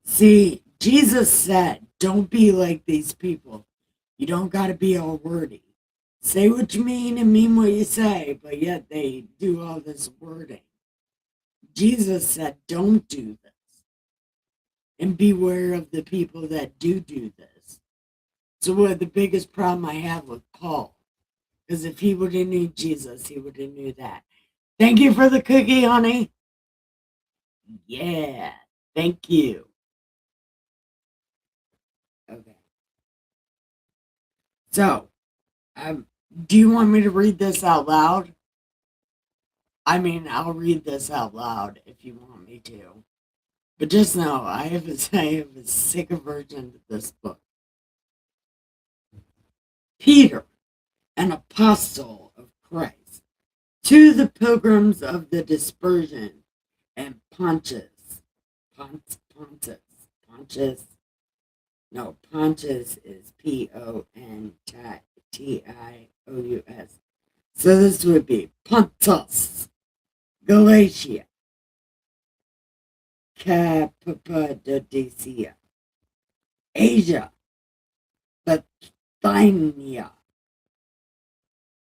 Speaker 3: See, Jesus said, don't be like these people. You don't got to be all wordy. Say what you mean and mean what you say, but yet they do all this wording. Jesus said, don't do this. And beware of the people that do this. So what the biggest problem I have with Paul, because if he would have knew Jesus, he would have knew that. Thank you for the cookie, honey. Yeah, thank you. Okay. So, do you want me to read this out loud? I mean, I'll read this out loud if you want me to. But just know, I have a sicker version of this book. Peter, an apostle of Christ, to the pilgrims of the dispersion and Pontus. Pontus is Pontius. So this would be Pontus, Galatia, Cappadocia, Asia, Bithynia,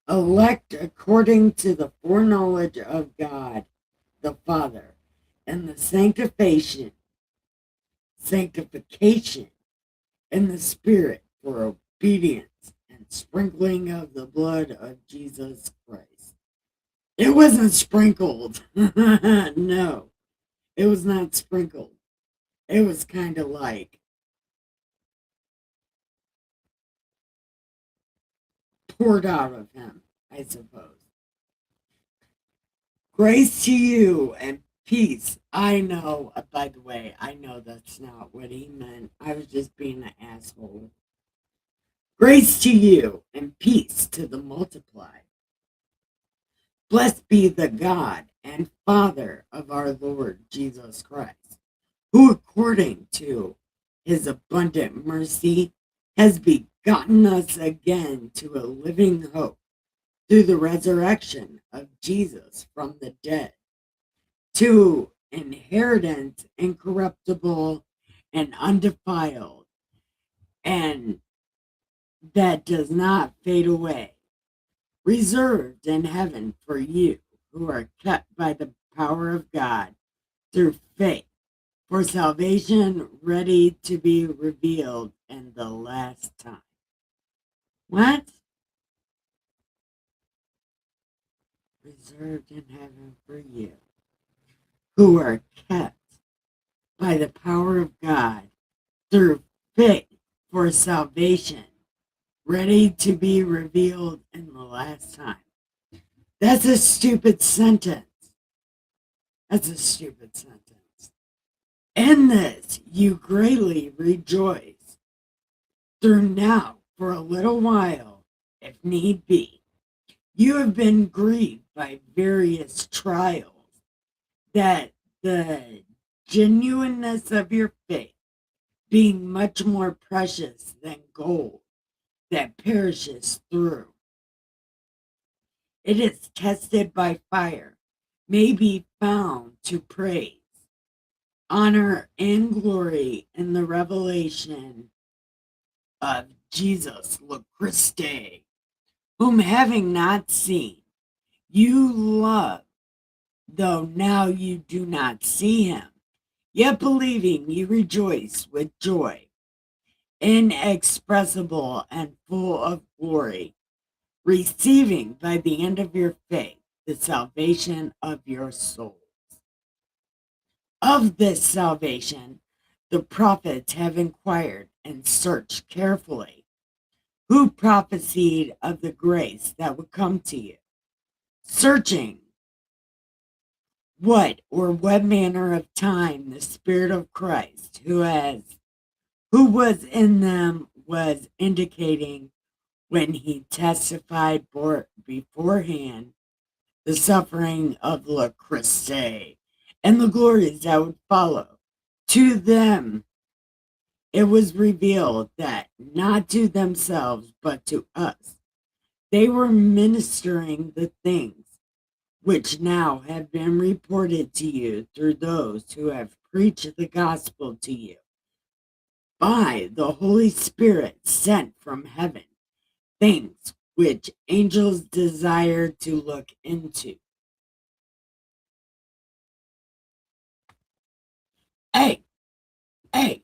Speaker 3: elect according to the foreknowledge of God the Father, and the sanctification in the Spirit for obedience and sprinkling of the blood of Jesus Christ. It wasn't sprinkled. No, it was not sprinkled. It was kind of like poured out of him, I suppose. Grace to you and peace. I know, by the way, I know that's not what he meant. I was just being an asshole. Grace to you and peace to the multiplied. Blessed be the God and Father of our Lord Jesus Christ, who according to his abundant mercy has begotten us again to a living hope through the resurrection of Jesus from the dead, to inheritance incorruptible and undefiled, and that does not fade away, reserved in heaven for you who are kept by the power of God through faith for salvation ready to be revealed in the last time. What? Reserved in heaven for you who are kept by the power of God through faith for salvation ready to be revealed in the last time. That's a stupid sentence. That's a stupid sentence. In this you greatly rejoice, through now for a little while, if need be. You have been grieved by various trials, that the genuineness of your faith, being much more precious than gold that perishes through, it is tested by fire, may be found to praise, honor, and glory in the revelation of Jesus the Christ, whom having not seen, you love, though now you do not see him, yet believing you rejoice with joy inexpressible and full of glory, receiving by the end of your faith the salvation of your souls. Of this salvation, the prophets have inquired and searched carefully, who prophesied of the grace that would come to you, searching what manner of time the Spirit of Christ who was in them was indicating when he testified beforehand the suffering of the Christ and the glories that would follow. To them it was revealed that not to themselves but to us they were ministering the things which now have been reported to you through those who have preached the gospel to you by the Holy Spirit sent from heaven, things which angels desire to look into. Hey, hey,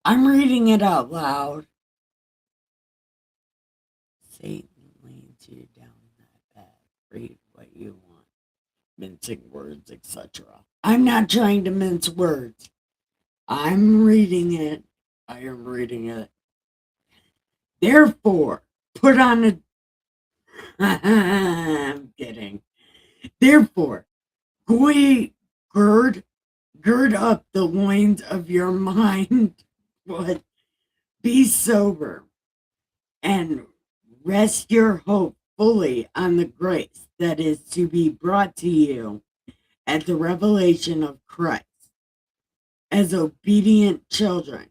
Speaker 3: I'm reading it out loud. Satan leads you down that path. Read what you want. Mincing words, etc. I'm not trying to mince words. I'm reading it. I am reading it. Therefore, put on a. I'm kidding. Therefore, gird, gird up the loins of your mind. What? Be sober and rest your hope fully on the grace that is to be brought to you at the revelation of Christ as obedient children,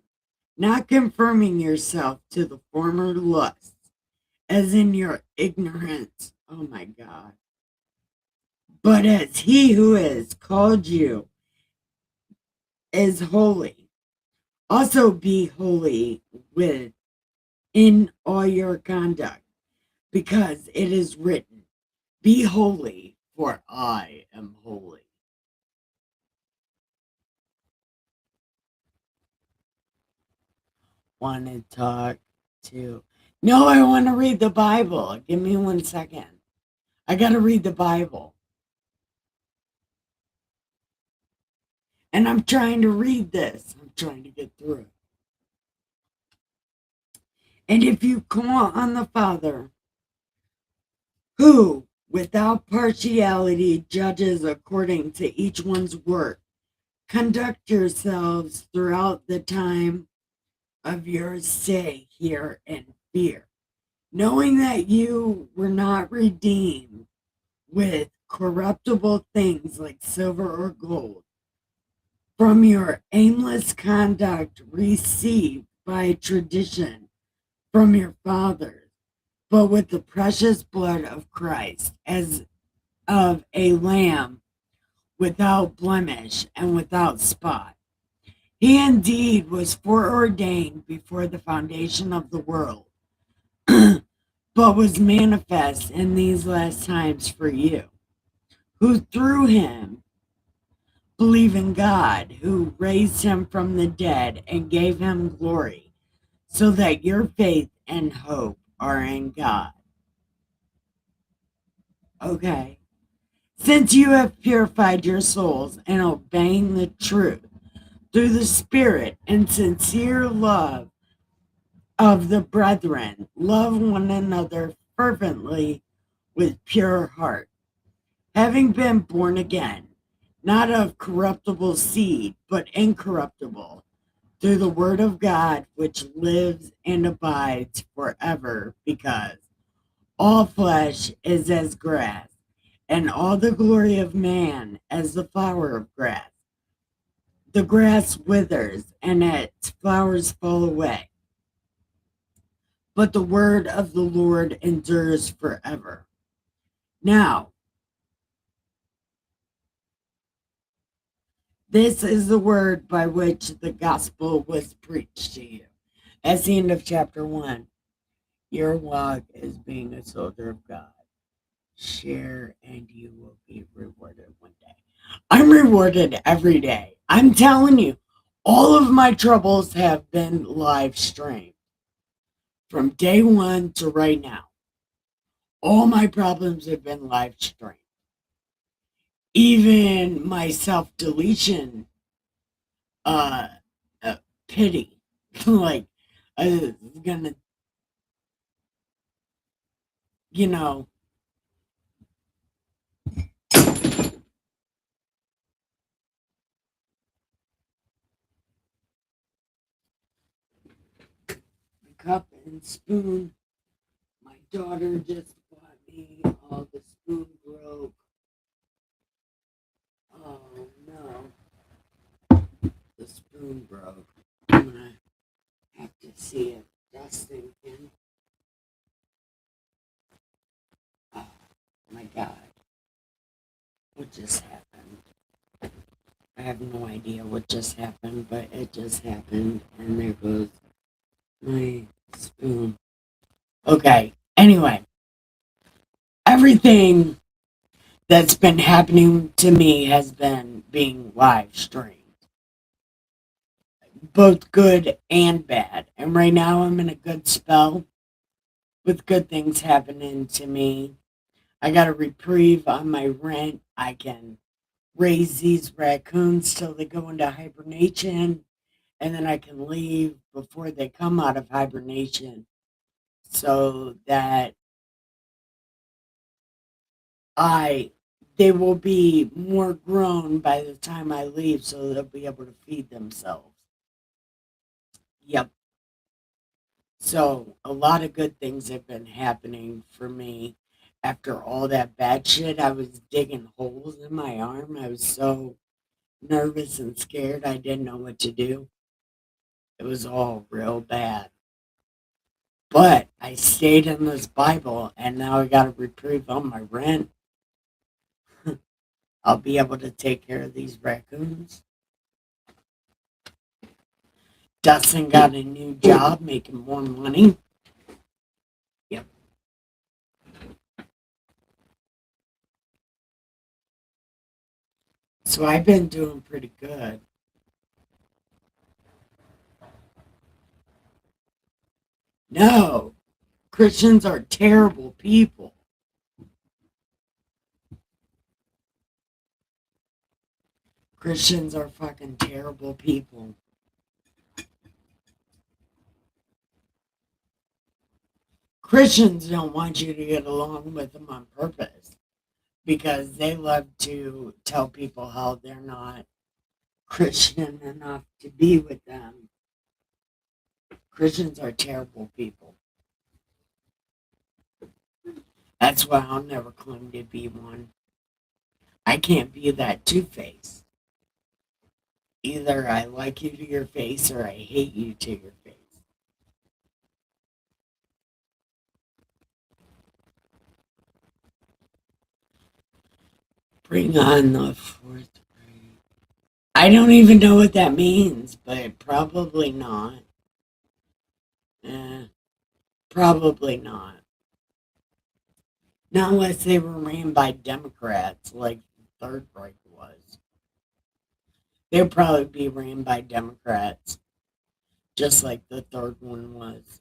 Speaker 3: not conforming yourself to the former lusts, as in your ignorance. Oh my God. But as he who has called you is holy, also be holy in all your conduct, because it is written, be holy, for I am holy. Want to talk to? No, I want to read the Bible. Give me 1 second. I got to read the Bible. And I'm trying to read this. I'm trying to get through it. And if you call on the Father, who, without partiality, judges according to each one's work, conduct yourselves throughout the time of your stay here in fear, knowing that you were not redeemed with corruptible things like silver or gold from your aimless conduct received by tradition from your fathers, but with the precious blood of Christ, as of a lamb without blemish and without spot. He indeed was foreordained before the foundation of the world, but was manifest in these last times for you, who through him believe in God, who raised him from the dead and gave him glory, so that your faith and hope are in God. Okay. Since you have purified your souls in obeying the truth through the Spirit and sincere love of the brethren, love one another fervently with pure heart, having been born again, not of corruptible seed, but incorruptible, through the word of God, which lives and abides forever, because all flesh is as grass, and all the glory of man as the flower of grass. The grass withers, and its flowers fall away, but the word of the Lord endures forever. Now, this is the word by which the gospel was preached to you. That's the end of chapter 1. Your walk is being a soldier of God. Share and you will be rewarded one day. I'm rewarded every day. I'm telling you, all of my troubles have been live streamed from day one to right now. All my problems have been live streamed. Even my self deletion uh, pity. Like, I was gonna, you know, cup and spoon. My daughter just bought me. Oh, the spoon broke. Oh no, the spoon broke. I'm gonna have to see if Dustin can. Oh my God. what just happened. I have no idea what just happened, but it just happened, and there goes my spoon. Okay, anyway, everything that's been happening to me has been being live streamed, both good and bad. And right now I'm in a good spell with good things happening to me. I got a reprieve on my rent. I can raise these raccoons till they go into hibernation, and then I can leave before they come out of hibernation so that I they will be more grown by the time I leave so they'll be able to feed themselves. Yep. So a lot of good things have been happening for me after all that bad shit. I was digging holes in my arm. I was so nervous and scared I didn't know what to do. It was all real bad. But I stayed in this Bible and now I got a reprieve on my rent. I'll be able to take care of these raccoons. Dustin got a new job making more money. Yep. So I've been doing pretty good. No, Christians are terrible people. Christians are fucking terrible people. Christians don't want you to get along with them on purpose because they love to tell people how they're not Christian enough to be with them. Christians are terrible people. That's why I'll never claim to be one. I can't be that two-faced. Either I like you to your face or I hate you to your face. Bring on the fourth grade. I don't even know what that means, but probably not. Probably not. Not unless they were ran by Democrats like the third break was. They'd probably be ran by Democrats, just like the third one was.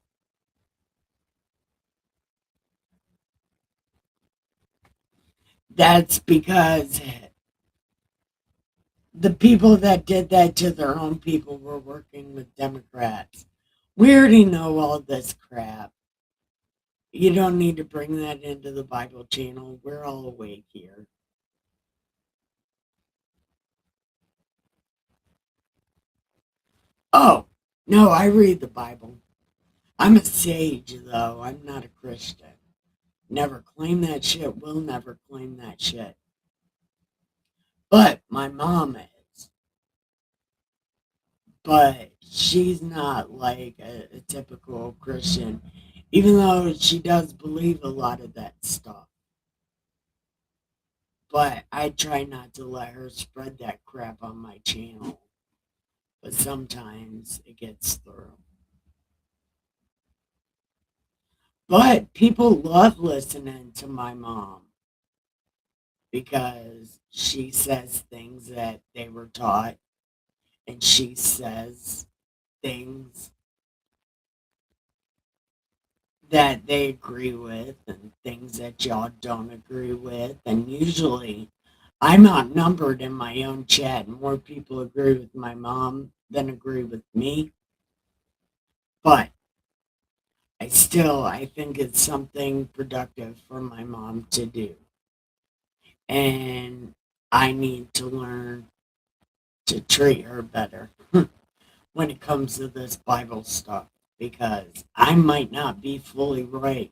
Speaker 3: That's because the people that did that to their own people were working with Democrats. We already know all this crap. You don't need to bring that into the Bible channel. We're all awake here. Oh, no, I read the Bible. I'm a sage, though. I'm not a Christian. Never claim that shit. Will never claim that shit. But my mom is. But she's not like a typical Christian, even though she does believe a lot of that stuff. But I try not to let her spread that crap on my channel. But sometimes it gets through. But people love listening to my mom because she says things that they were taught, and she says things that they agree with and things that y'all don't agree with. And usually I'm outnumbered in my own chat. More people agree with my mom than agree with me. But I think it's something productive for my mom to do. And I need to learn to treat her better when it comes to this Bible stuff because I might not be fully right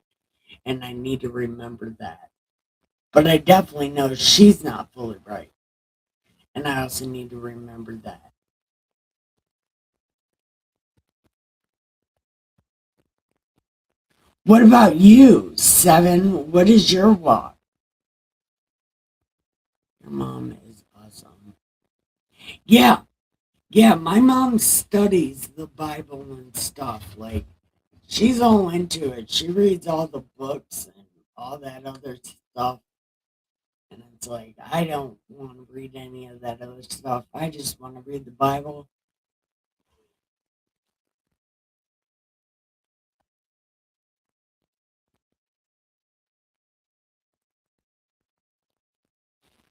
Speaker 3: and I need to remember that. But I definitely know she's not fully right. And I also need to remember that. What about you, Seven? What is your walk? Your mom is awesome. Yeah, yeah, my mom studies the Bible and stuff. Like, she's all into it. She reads all the books and all that other stuff. And it's like, I don't want to read any of that other stuff. I just want to read the Bible.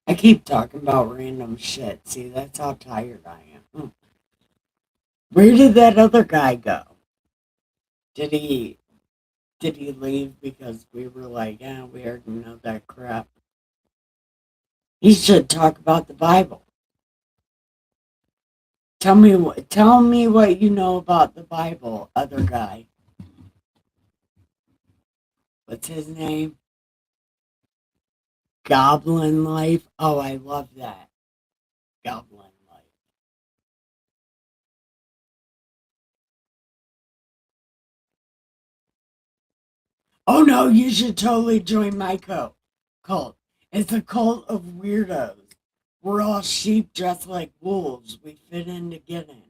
Speaker 3: I keep talking about random shit. See, that's how tired I am. Where did that other guy go? Did he did he leave because we were like, yeah, we already know that crap? He should talk about the Bible. Tell me what you know about the Bible, other guy. What's his name? Goblin Life. Oh, I love that. Goblin Life. Oh no, you should totally join my cult. It's a cult of weirdos. We're all sheep dressed like wolves. We fit in to get in.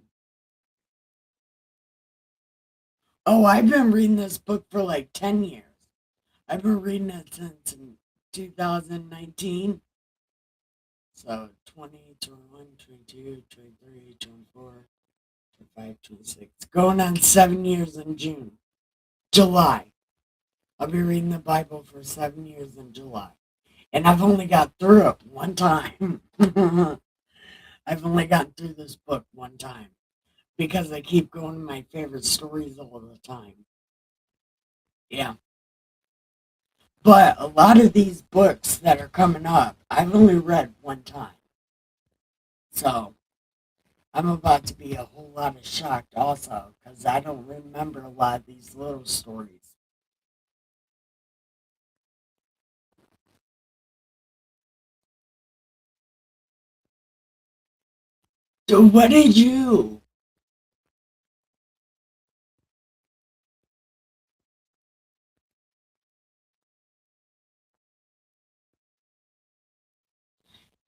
Speaker 3: Oh, I've been reading this book for like 10 years. I've been reading it since 2019. So 20, 21, 22, 23, 24, 25, 26. Going on 7 years in June. July. I'll be reading the Bible for 7 years in July. And I've only got through it one time. I've only gotten through this book one time because I keep going to my favorite stories all the time. Yeah. But a lot of these books that are coming up, I've only read one time. So I'm about to be a whole lot of shocked also because I don't remember a lot of these little stories. So what did you?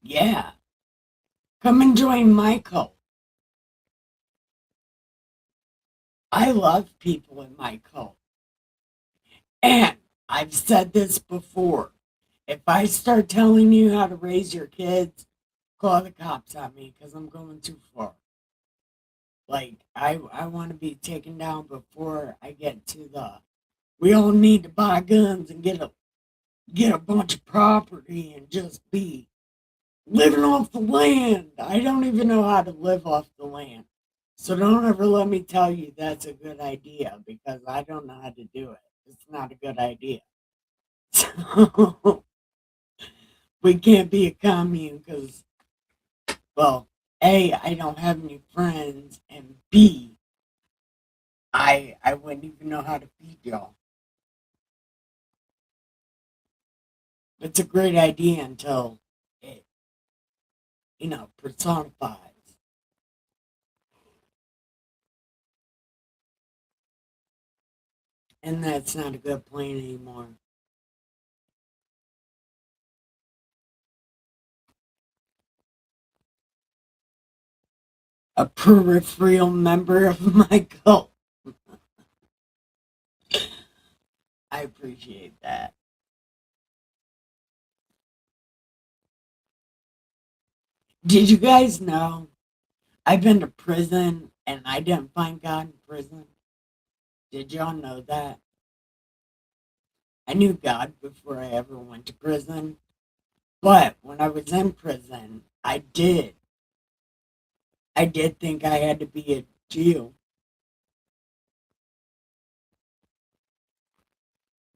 Speaker 3: Yeah. Come and join my cult. I love people in my cult. And I've said this before. If I start telling you how to raise your kids, call the cops on me because I'm going too far. Like, I want to be taken down before I get to the we all need to buy guns and get a bunch of property and just be living off the land. I don't even know how to live off the land. So don't ever let me tell you that's a good idea because I don't know how to do it. It's not a good idea. So we can't be a commune because, well, A, I don't have any friends, and B, I wouldn't even know how to feed y'all. It's a great idea until it, personifies. And that's not a good plan anymore. A peripheral member of my cult. I appreciate that. Did you guys know I've been to prison and I didn't find God in prison? Did y'all know that? I knew God before I ever went to prison. But when I was in prison, I did think I had to be a Jew.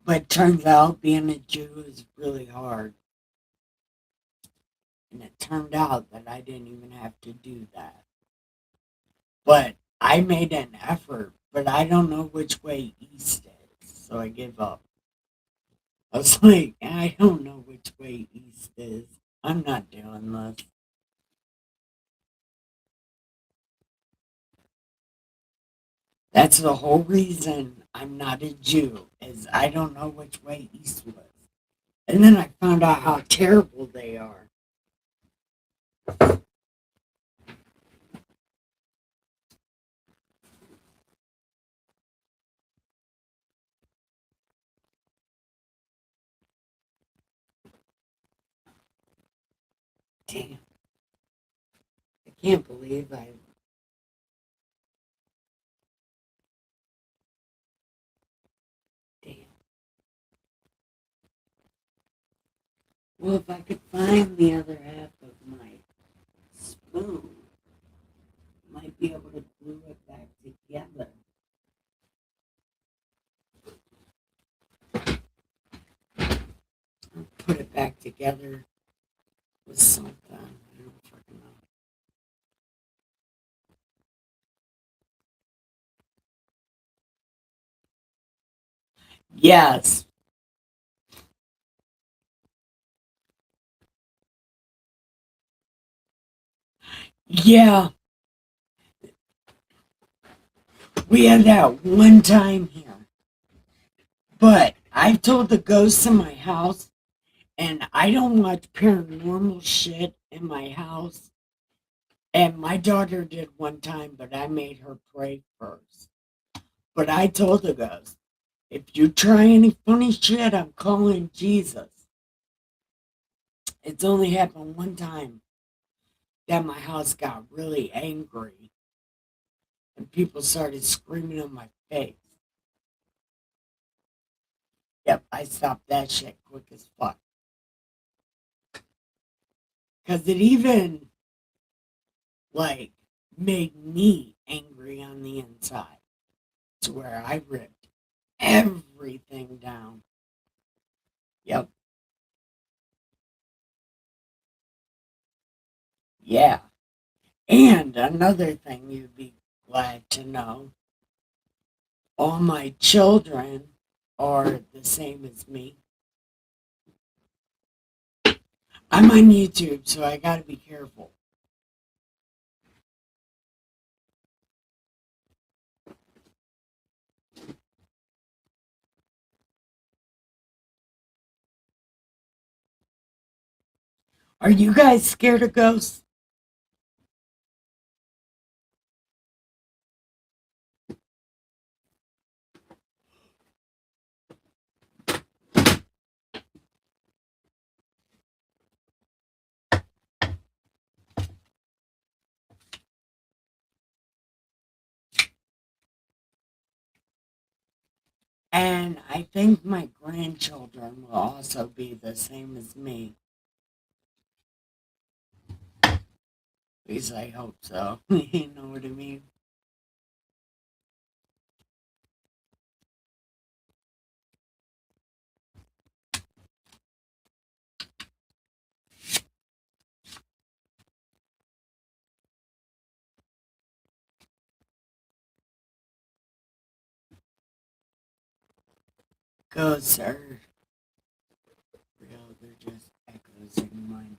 Speaker 3: But turns out being a Jew is really hard. And it turned out that I didn't even have to do that. But I made an effort, but I don't know which way east is. So I gave up. I was like, I don't know which way east is. I'm not doing this. That's the whole reason I'm not a Jew, is I don't know which way east was. And then I found out how terrible they are. Damn. I can't believe I. Damn. Well, if I could find the other half of my spoon, I might be able to glue it back together. Or put it back together with something. I don't fucking know. Yes. Yeah. We had that one time here. But I've told the ghosts in my house, and I don't watch paranormal shit in my house. And my daughter did one time, but I made her pray first. But I told the ghost, if you try any funny shit, I'm calling Jesus. It's only happened one time that my house got really angry and people started screaming in my face. Yep, I stopped that shit quick as fuck. Because it even, like, made me angry on the inside to where I ripped everything down. Yep. Yeah. And another thing you'd be glad to know, all my children are the same as me. I'm on YouTube, so I gotta be careful. Are you guys scared of ghosts? And I think my grandchildren will also be the same as me. At least I hope so. You know what I mean? Ghosts are real, they're just echoes in mine.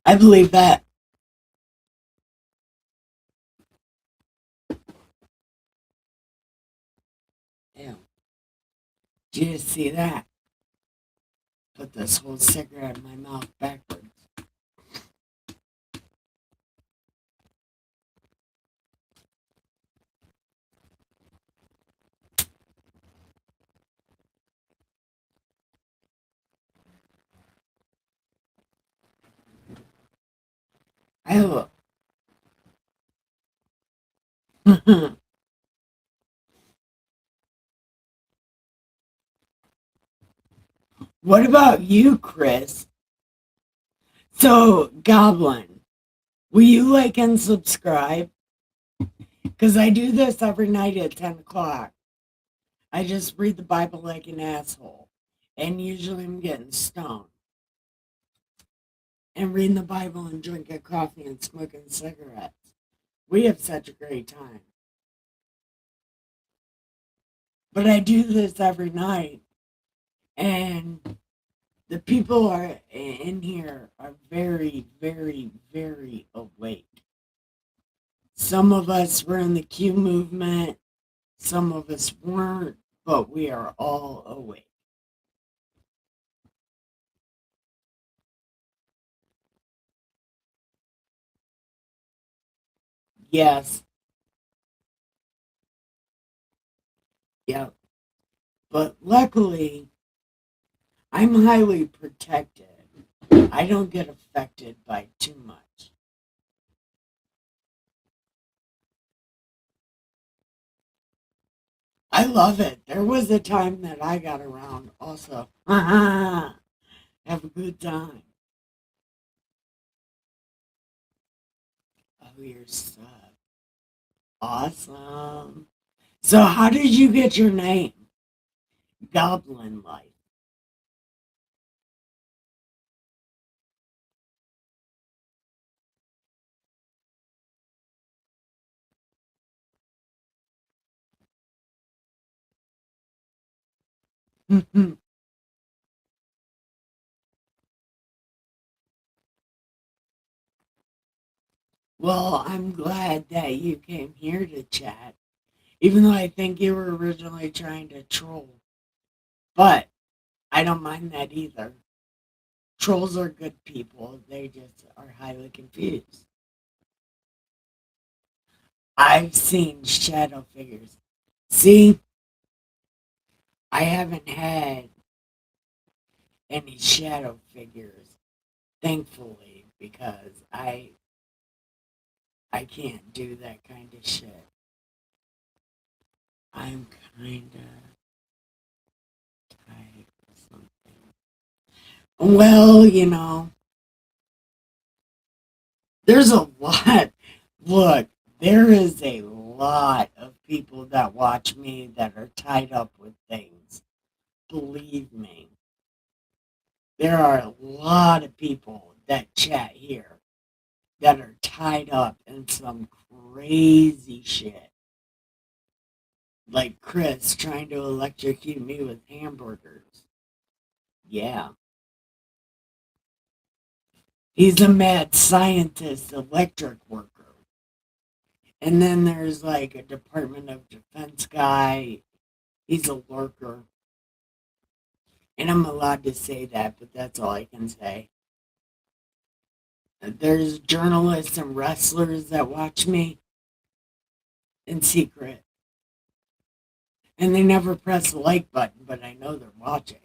Speaker 3: I believe that. Damn. Did you see that? Put this whole cigarette in my mouth backwards. I have a. What about you, Chris? So, Goblin, will you like and subscribe? Because I do this every night at 10 o'clock. I just read the Bible like an asshole. And usually I'm getting stoned. And reading the Bible and drinking coffee and smoking cigarettes. We have such a great time. But I do this every night. And the people are in here are very, very, very awake. Some of us were in the Q movement. Some of us weren't. But we are all awake. Yes. Yep. But luckily, I'm highly protected. I don't get affected by too much. I love it. There was a time that I got around also. Have a good time. Oh, you're so awesome. So, how did you get your name? Goblin Life. Well, I'm glad that you came here to chat, even though I think you were originally trying to troll. But I don't mind that either. Trolls are good people, they just are highly confused. I've seen shadow figures. See, I haven't had any shadow figures, thankfully, because I can't do that kind of shit. I'm kind of type or something. Well, there's a lot. Look, there is a lot of people that watch me that are tied up with things. Believe me. There are a lot of people that chat here that are tied up in some crazy shit. Like Chris trying to electrocute me with hamburgers. Yeah. He's a mad scientist, electric worker. And then there's like a Department of Defense guy. He's a lurker. And I'm allowed to say that, but that's all I can say. There's journalists and wrestlers that watch me in secret. And they never press the like button, but I know they're watching.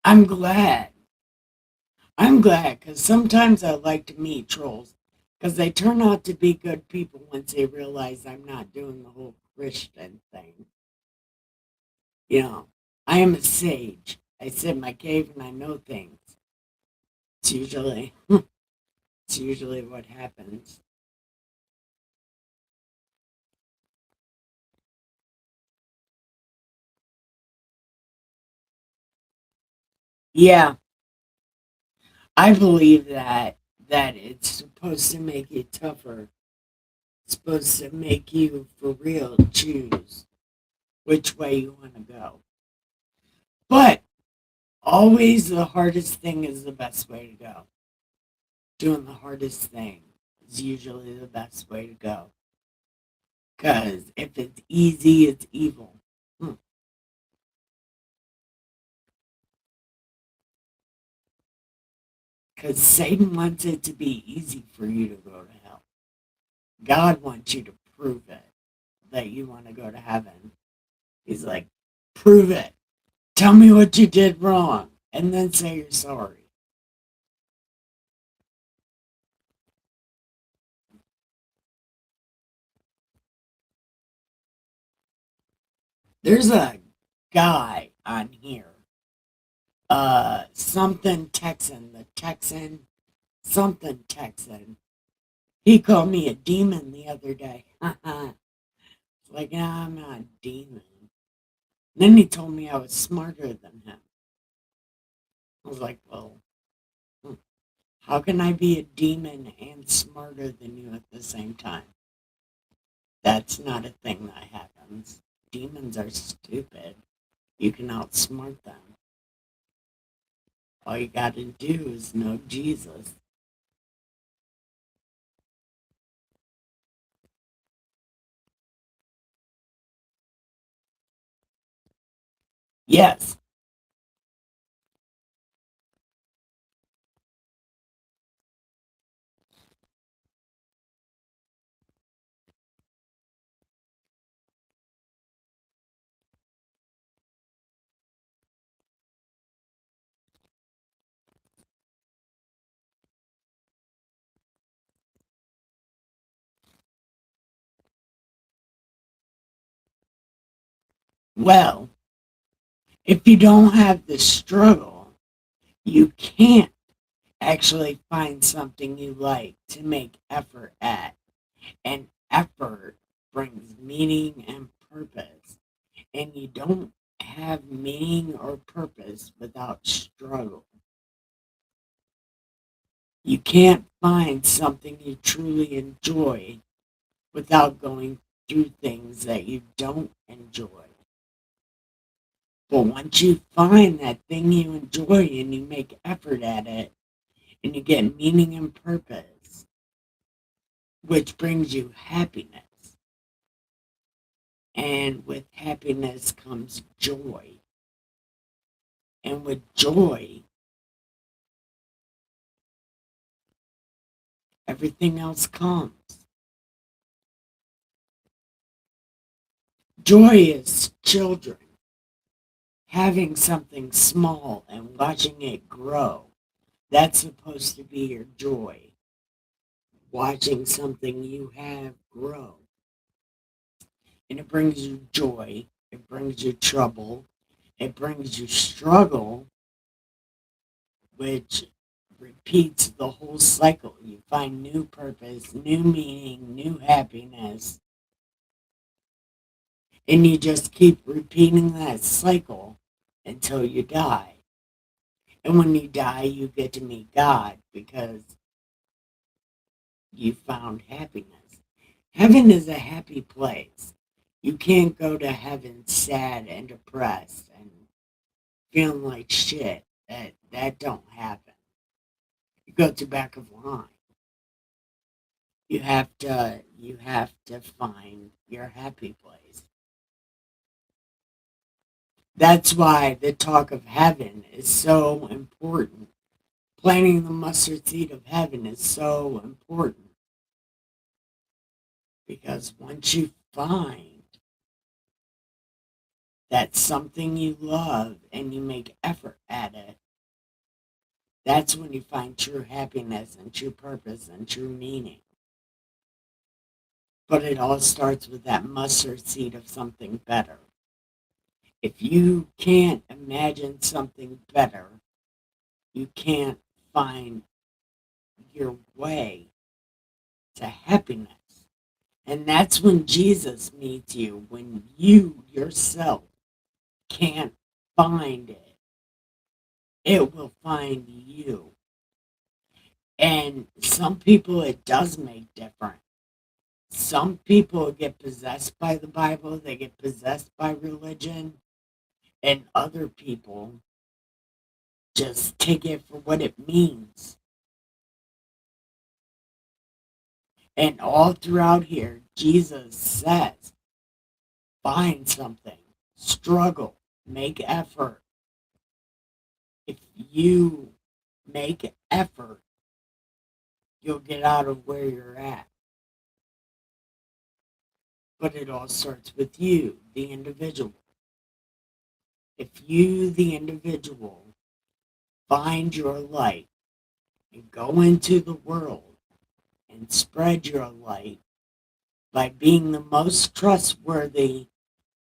Speaker 3: I'm glad. I'm glad because sometimes I like to meet trolls because they turn out to be good people once they realize I'm not doing the whole Christian thing. You know, I am a sage. I sit in my cave and I know things. It's usually it's usually what happens. Yeah, I believe that it's supposed to make you tougher. It's supposed to make you for real choose which way you want to go. But always the hardest thing is the best way to go. Doing the hardest thing is usually the best way to go. Because if it's easy, it's evil. Because Satan wants it to be easy for you to go to hell. God wants you to prove it that you want to go to heaven. He's like, prove it. Tell me what you did wrong. And then say you're sorry. There's a guy on here, something Texan, the Texan, something Texan. He called me a demon the other day. It's like, nah, I'm not a demon. Then he told me I was smarter than him. I was like, well, hmm, how can I be a demon and smarter than you at the same time? That's not a thing that happens. Demons are stupid. You can outsmart them. All you got to do is know Jesus. Yes, Well, if you don't have the struggle, you can't actually find something you like to make effort at. And effort brings meaning and purpose. And you don't have meaning or purpose without struggle. You can't find something you truly enjoy without going through things that you don't enjoy. But once you find that thing you enjoy and you make effort at it and you get meaning and purpose, which brings you happiness. And with happiness comes joy. And with joy, everything else comes. Joy is children having something small and watching it grow. That's supposed to be your joy. Watching something you have grow. And it brings you joy. It brings you trouble. It brings you struggle, which repeats the whole cycle. You find new purpose, new meaning, new happiness. And you just keep repeating that cycle until you die. And when you die, you get to meet God because you found happiness. Heaven is a happy place. You can't go to heaven sad and depressed and feeling like shit. That don't happen. You go to back of line. You have to find your happy place. That's why the talk of heaven is so important. Planting the mustard seed of heaven is so important. Because once you find that something you love and you make effort at it, that's when you find true happiness and true purpose and true meaning. But it all starts with that mustard seed of something better. If you can't imagine something better, you can't find your way to happiness. And that's when Jesus meets you, when you yourself can't find it. It will find you. And some people it does make different. Some people get possessed by the Bible, they get possessed by religion, and other people just take it for what it means. And all throughout here, Jesus says, find something, struggle, make effort. If you make effort, you'll get out of where you're at. But it all starts with you, the individual. If you, the individual, find your light and go into the world and spread your light by being the most trustworthy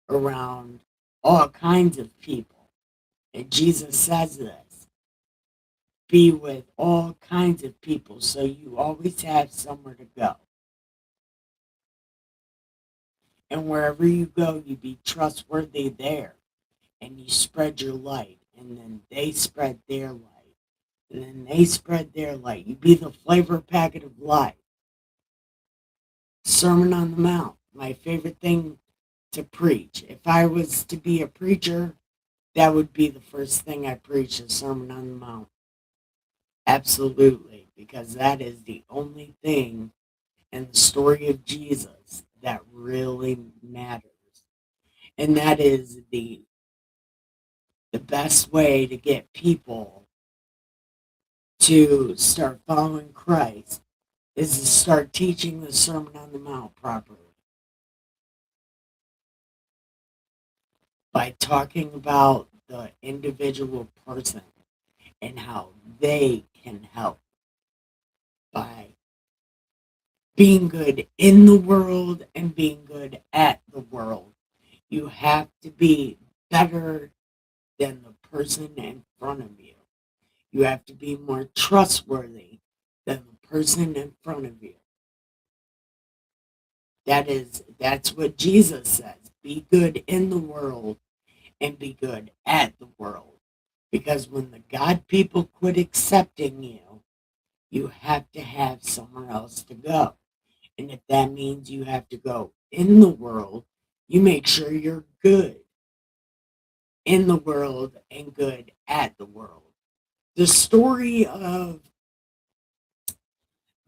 Speaker 3: around all kinds of people. And Jesus says this, be with all kinds of people so you always have somewhere to go. And wherever you go, you be trustworthy there. And you spread your light. And then they spread their light. And then they spread their light. You be the flavor packet of life. Sermon on the Mount, my favorite thing to preach. If I was to be a preacher, that would be the first thing I preach, a Sermon on the Mount. Absolutely, because that is the only thing in the story of Jesus that really matters. And that is the best way to get people to start following Christ is to start teaching the Sermon on the Mount properly. By talking about the individual person and how they can help by being good in the world and being good at the world. You have to be better than the person in front of you. You have to be more trustworthy than the person in front of you. That's what Jesus says. Be good in the world and be good at the world. Because when the God people quit accepting you, you have to have somewhere else to go. And if that means you have to go in the world, you make sure you're good in the world and good at the world. The story of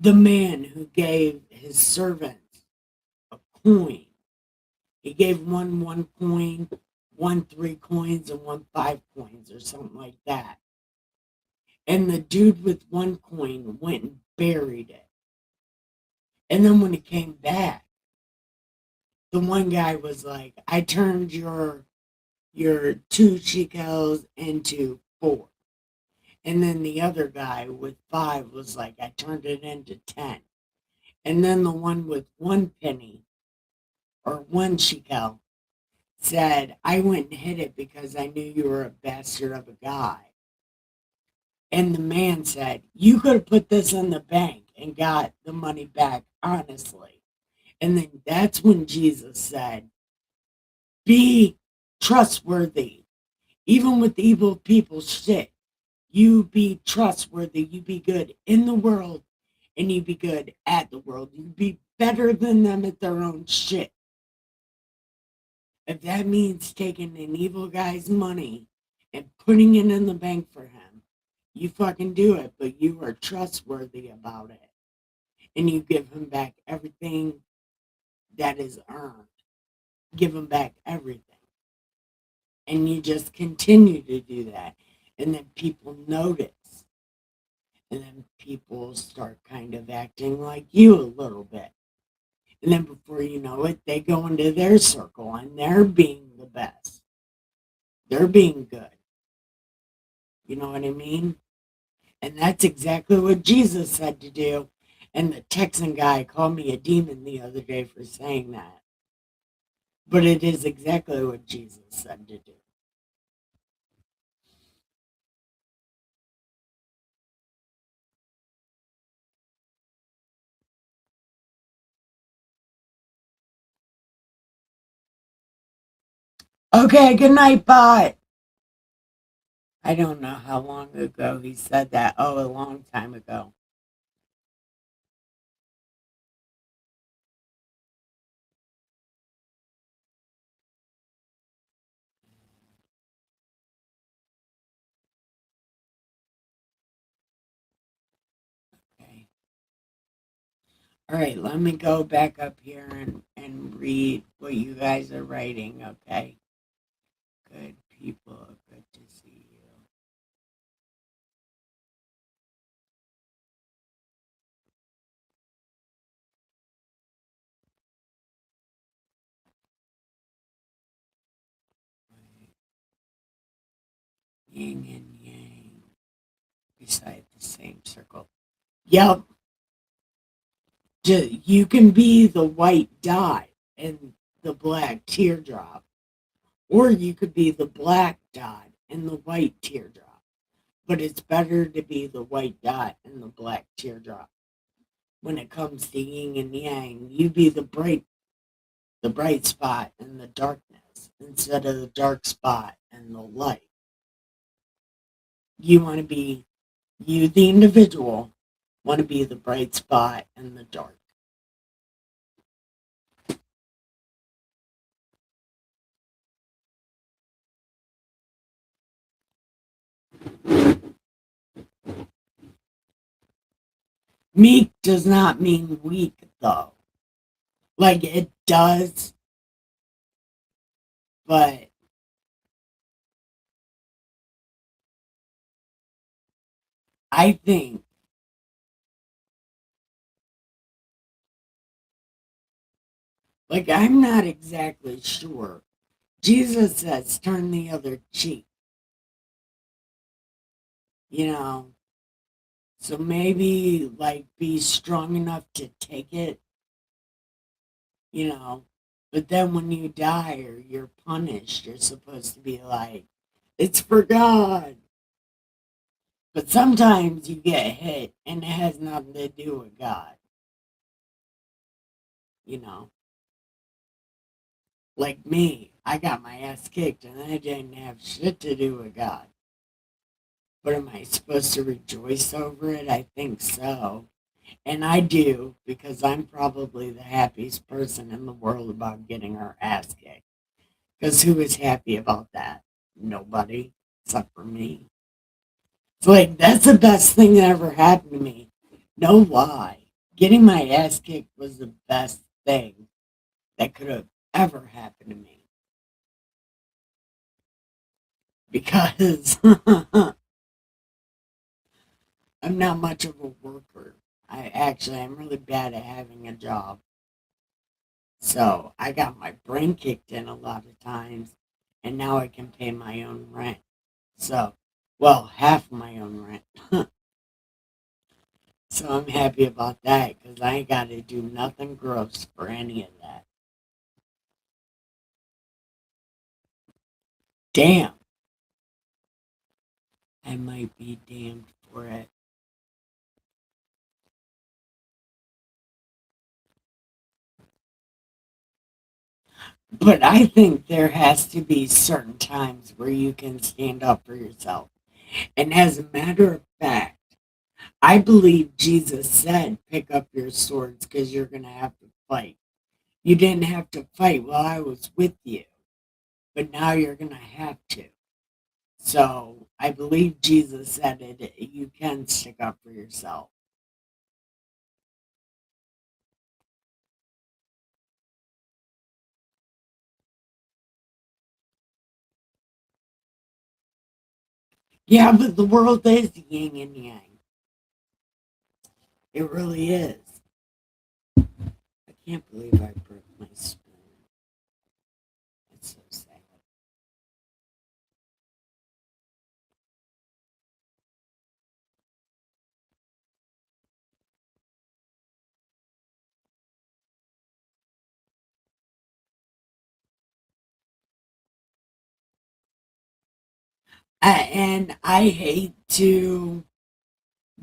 Speaker 3: the man who gave his servants a coin. He gave one coin, one 3 coins, and one 5 coins, or something like that. And the dude with 1 coin went and buried it. And then when he came back, the one guy was like, I turned your 2 shekels into 4. And then the other guy with 5 was like, I turned it into 10. And then the one with 1 penny or 1 shekel said, I went and hid it because I knew you were a bastard of a guy. And the man said, you could have put this in the bank and got the money back honestly. And then that's when Jesus said, be trustworthy. Even with evil people shit, you be trustworthy. You be good in the world and you be good at the world. You be better than them at their own shit. If that means taking an evil guy's money and putting it in the bank for him, you fucking do it, but you are trustworthy about it. And you give him back everything that is earned. Give him back everything. And you just continue to do that. And then people notice. And then people start kind of acting like you a little bit. And then before you know it, they go into their circle and they're being the best. They're being good. You know what I mean? And that's exactly what Jesus said to do. And the Texan guy called me a demon the other day for saying that. But it is exactly what Jesus said to do. Okay, good night, bye. I don't know how long ago he said that. Oh, a long time ago. Okay. All right, let me go back up here and read what you guys are writing, okay? Good people, good to see you. Yin and yang beside the same circle. Yep. You can be the white dot and the black teardrop, or you could be the black dot and the white teardrop. But it's better to be the white dot and the black teardrop. When it comes to yin and yang, you be the bright spot in the darkness instead of the dark spot and the light. You want to be, you, the individual, want to be the bright spot in the dark. Meek does not mean weak, though. Like, it does, but I think, like, I'm not exactly sure. Jesus says, turn the other cheek, you know? So maybe, like, be strong enough to take it, you know? But then when you die or you're punished, you're supposed to be like, it's for God. But sometimes you get hit and it has nothing to do with God, you know? Like me, I got my ass kicked and I didn't have shit to do with God. But am I supposed to rejoice over it? I think so. And I do because I'm probably the happiest person in the world about getting our ass kicked. Because who is happy about that? Nobody, except for me. It's like, that's the best thing that ever happened to me. No lie. Getting my ass kicked was the best thing that could have ever happened to me. Because I'm not much of a worker. I'm really bad at having a job. So I got my brain kicked in a lot of times, and now I can pay my own rent. So, well, half my own rent. So I'm happy about that because I ain't got to do nothing gross for any of that. Damn, I might be damned for it. But I think there has to be certain times where you can stand up for yourself. And as a matter of fact, I believe Jesus said, pick up your swords because you're going to have to fight. You didn't have to fight while I was with you, but now you're going to have to. So I believe Jesus said it. You can stick up for yourself. Yeah, but the world is yin and yang. It really is. I can't believe I broke my spoon. It's so sad. And I hate to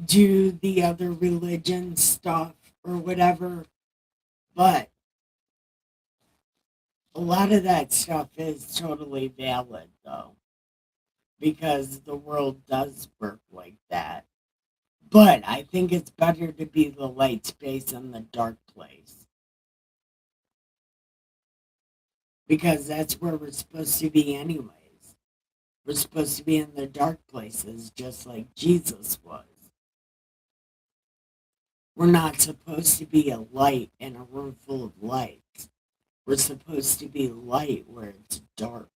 Speaker 3: do the other religion stuff or whatever, but a lot of that stuff is totally valid though, because the world does work like that. But I think it's better to be the light space in the dark place because that's where we're supposed to be, anyways. We're supposed to be in the dark places just like Jesus was. We're not supposed to be a light in a room full of lights. We're supposed to be light where it's dark.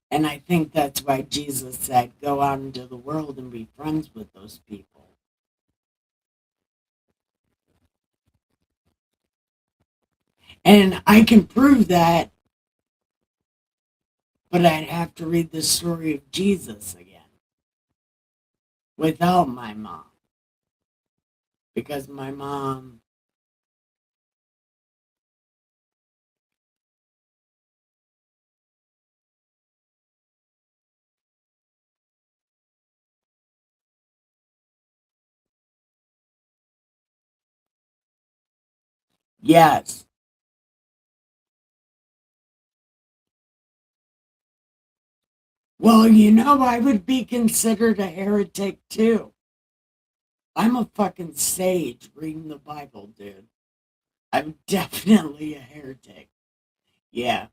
Speaker 3: And I think that's why Jesus said, go out into the world and be friends with those people. And I can prove that, but I'd have to read the story of Jesus again without my mom. Because my mom, yes. Well, I would be considered a heretic too. I'm a fucking sage reading the Bible, dude. I'm definitely a heretic. Yeah.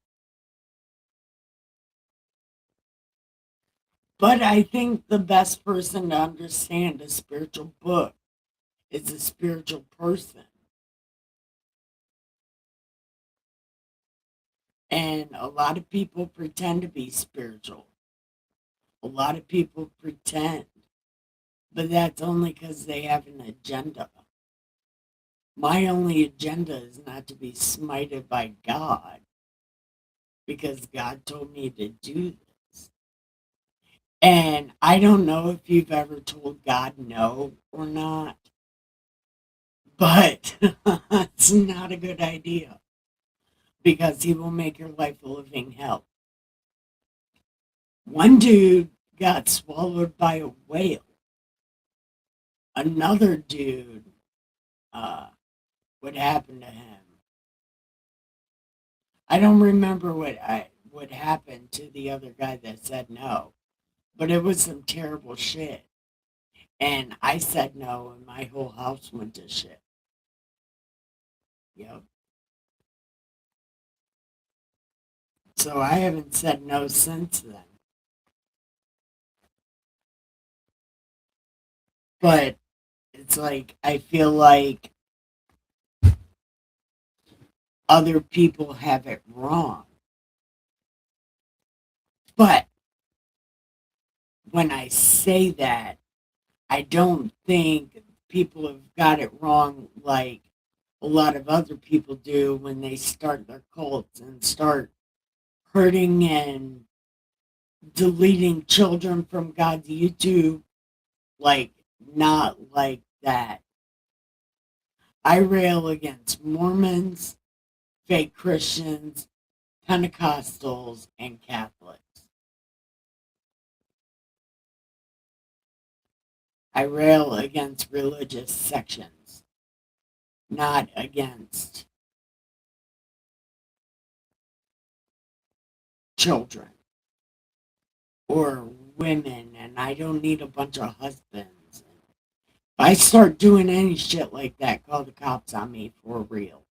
Speaker 3: But I think the best person to understand a spiritual book is a spiritual person. And a lot of people pretend to be spiritual. A lot of people pretend, but that's only because they have an agenda. My only agenda is not to be smited by God because God told me to do this. And I don't know if you've ever told God no or not, But it's not a good idea because he will make your life a living hell. One dude got swallowed by a whale. Another dude, what happened to him? I don't remember what happened to the other guy that said no, but it was some terrible shit. And I said no, and my whole house went to shit. Yep. So I haven't said no since then. But it's like I feel like other people have it wrong. But when I say that, I don't think people have got it wrong like a lot of other people do when they start their cults and start hurting and deleting children from God's YouTube. Like, not like that. I rail against Mormons, fake Christians, Pentecostals, and Catholics. I rail against religious sections, not against children or women, and I don't need a bunch of husbands. If I start doing any shit like that, call the cops on me for real.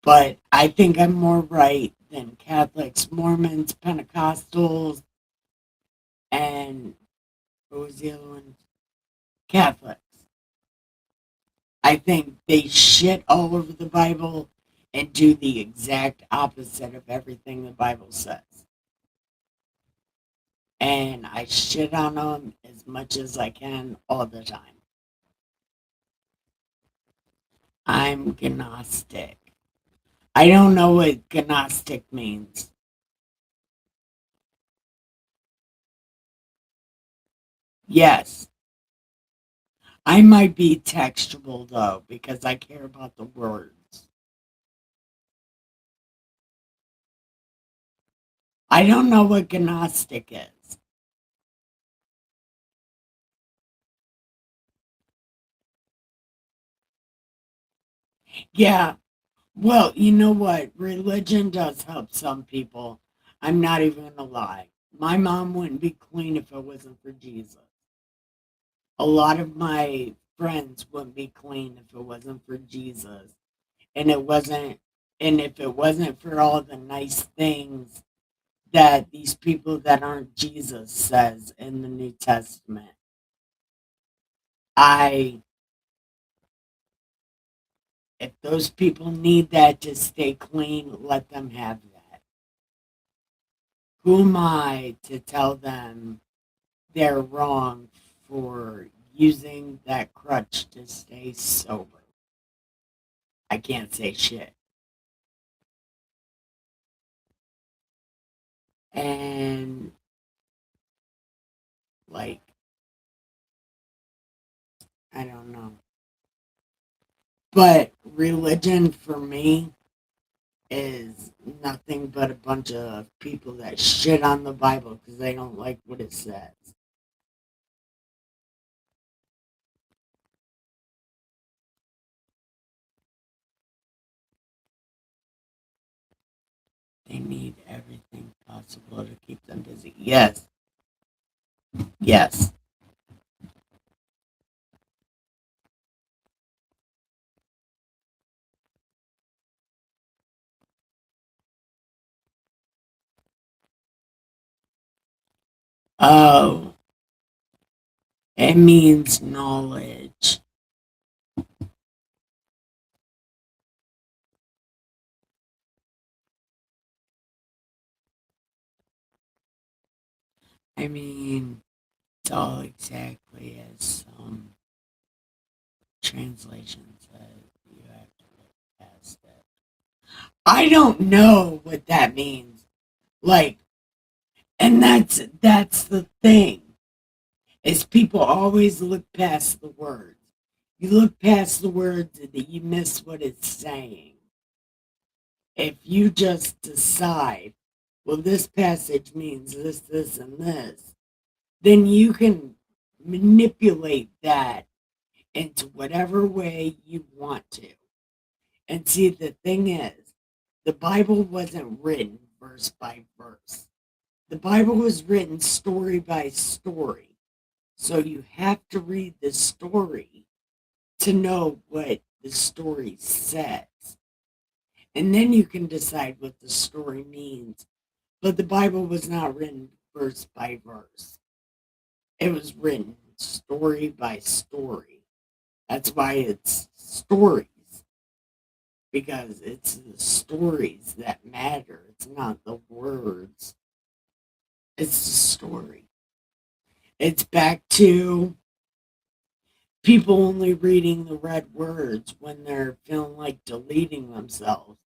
Speaker 3: But I think I'm more right than Catholics, Mormons, Pentecostals, and what was the other one? Catholics. I think they shit all over the Bible and do the exact opposite of everything the Bible says. And I shit on them as much as I can all the time. I'm Gnostic. I don't know what Gnostic means. Yes. I might be textual though because I care about the words. I don't know what Gnostic is. Yeah. Well, you know what? Religion does help some people. I'm not even gonna lie. My mom wouldn't be clean if it wasn't for Jesus. A lot of my friends wouldn't be clean if it wasn't for Jesus. And it wasn't and if it wasn't for all the nice things that these people that aren't Jesus says in the New Testament. I If those people need that to stay clean, let them have that. Who am I to tell them they're wrong for using that crutch to stay sober? I can't say shit. And like, I don't know. But religion for me is nothing but a bunch of people that shit on the Bible because they don't like what it says. They need everything possible to keep them busy. Yes, yes. Oh, it means knowledge. I mean, it's all exactly as some translation says. You have to look past it. I don't know what that means. Like, and that's the thing. is people always look past the words. You look past the words and you miss what it's saying. If you just decide, well, this passage means this, this, and this, then you can manipulate that into whatever way you want to. And see, the thing is, the Bible wasn't written verse by verse. The Bible was written story by story. So you have to read the story to know what the story says. And then you can decide what the story means. But the Bible was not written verse by verse. It was written story by story. That's why it's stories. Because it's the stories that matter. It's not the words. It's the story. It's back to people only reading the red words when they're feeling like deleting themselves.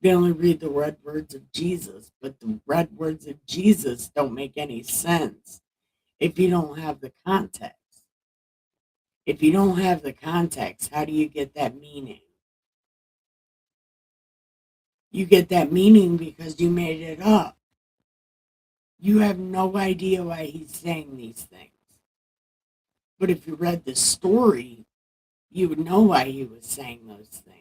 Speaker 3: They only read the red words of Jesus, but the red words of Jesus don't make any sense if you don't have the context. If you don't have the context, how do you get that meaning? You get that meaning because you made it up. You have no idea why he's saying these things. But if you read the story, you would know why he was saying those things.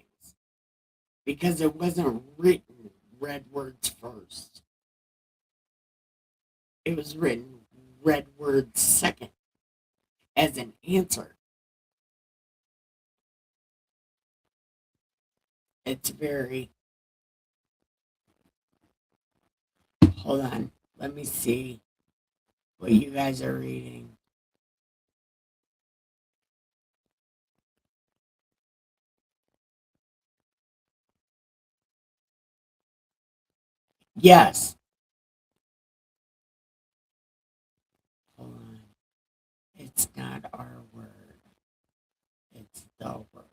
Speaker 3: Because it wasn't written red words first. It was written red words second as an answer. It's very... Hold on. Let me see what you guys are reading. Yes. Hold on. It's not our word. It's the word.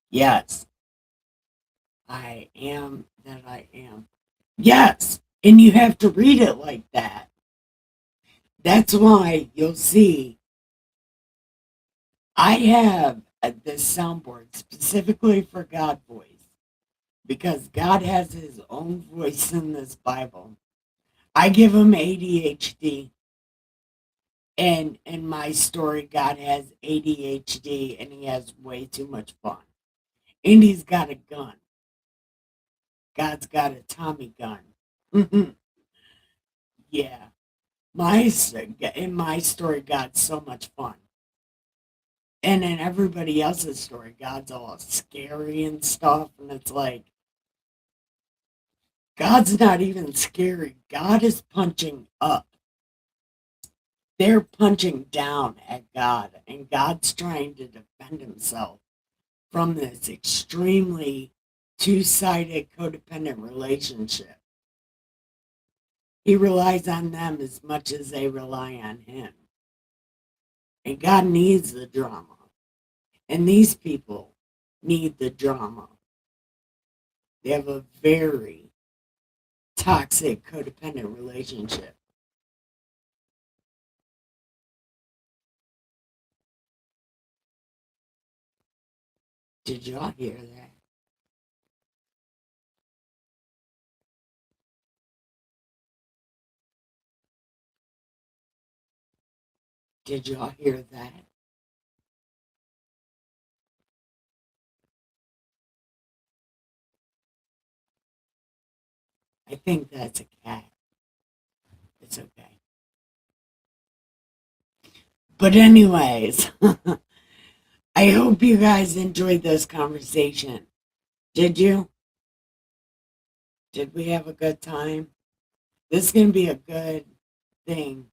Speaker 3: Yes. I am that I am. Yes. And you have to read it like that. That's why you'll see I have this soundboard specifically for God voice because God has his own voice in this Bible. I give him ADHD. And in my story, God has ADHD and he has way too much fun. And he's got a gun. God's got a Tommy gun. Yeah. In my story, God's so much fun. And in everybody else's story, God's all scary and stuff. And it's like, God's not even scary. God is punching up. They're punching down at God. And God's trying to defend himself from this extremely two-sided codependent relationship. He relies on them as much as they rely on him. And God needs the drama. And these people need the drama. They have a very toxic codependent relationship. Did y'all hear that? Did y'all hear that? I think that's a cat. It's okay. But anyways, I hope you guys enjoyed this conversation. Did you? Did we have a good time? This is going to be a good thing.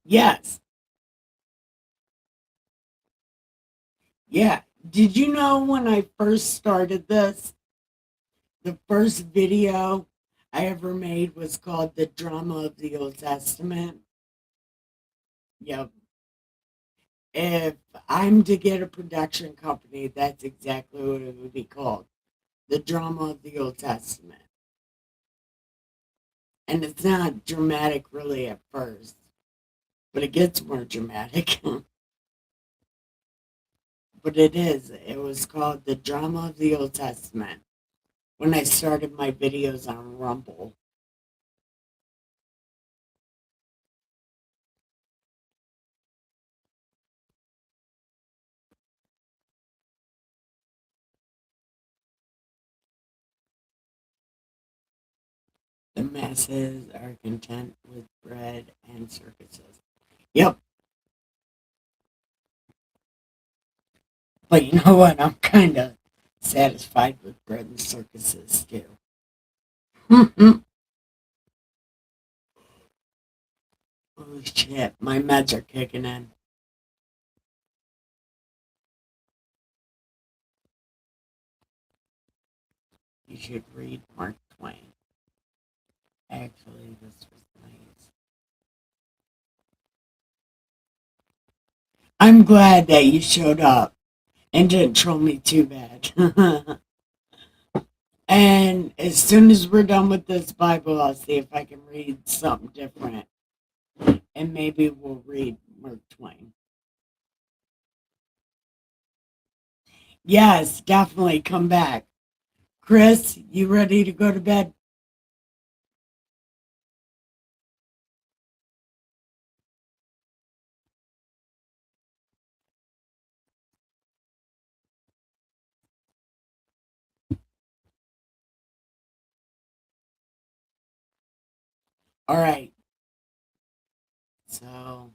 Speaker 3: Yes. Yeah. Did you know when I first started this, the first video I ever made was called The Drama of the Old Testament? Yep. If I'm to get a production company, that's exactly what it would be called. The Drama of the Old Testament. And it's not dramatic really at first, but it gets more dramatic. But it is. It was called The Drama of the Old Testament when I started my videos on Rumble. The masses are content with bread and circuses. Yep. But you know what? I'm kind of satisfied with bread and circuses too. Oh shit, my meds are kicking in. You should read Mark Twain. Actually, this was nice. I'm glad that you showed up and didn't troll me too bad. And as soon as we're done with this Bible, I'll see if I can read something different. And maybe we'll read Mark Twain. Yes, definitely come back. Chris, you ready to go to bed? All right. So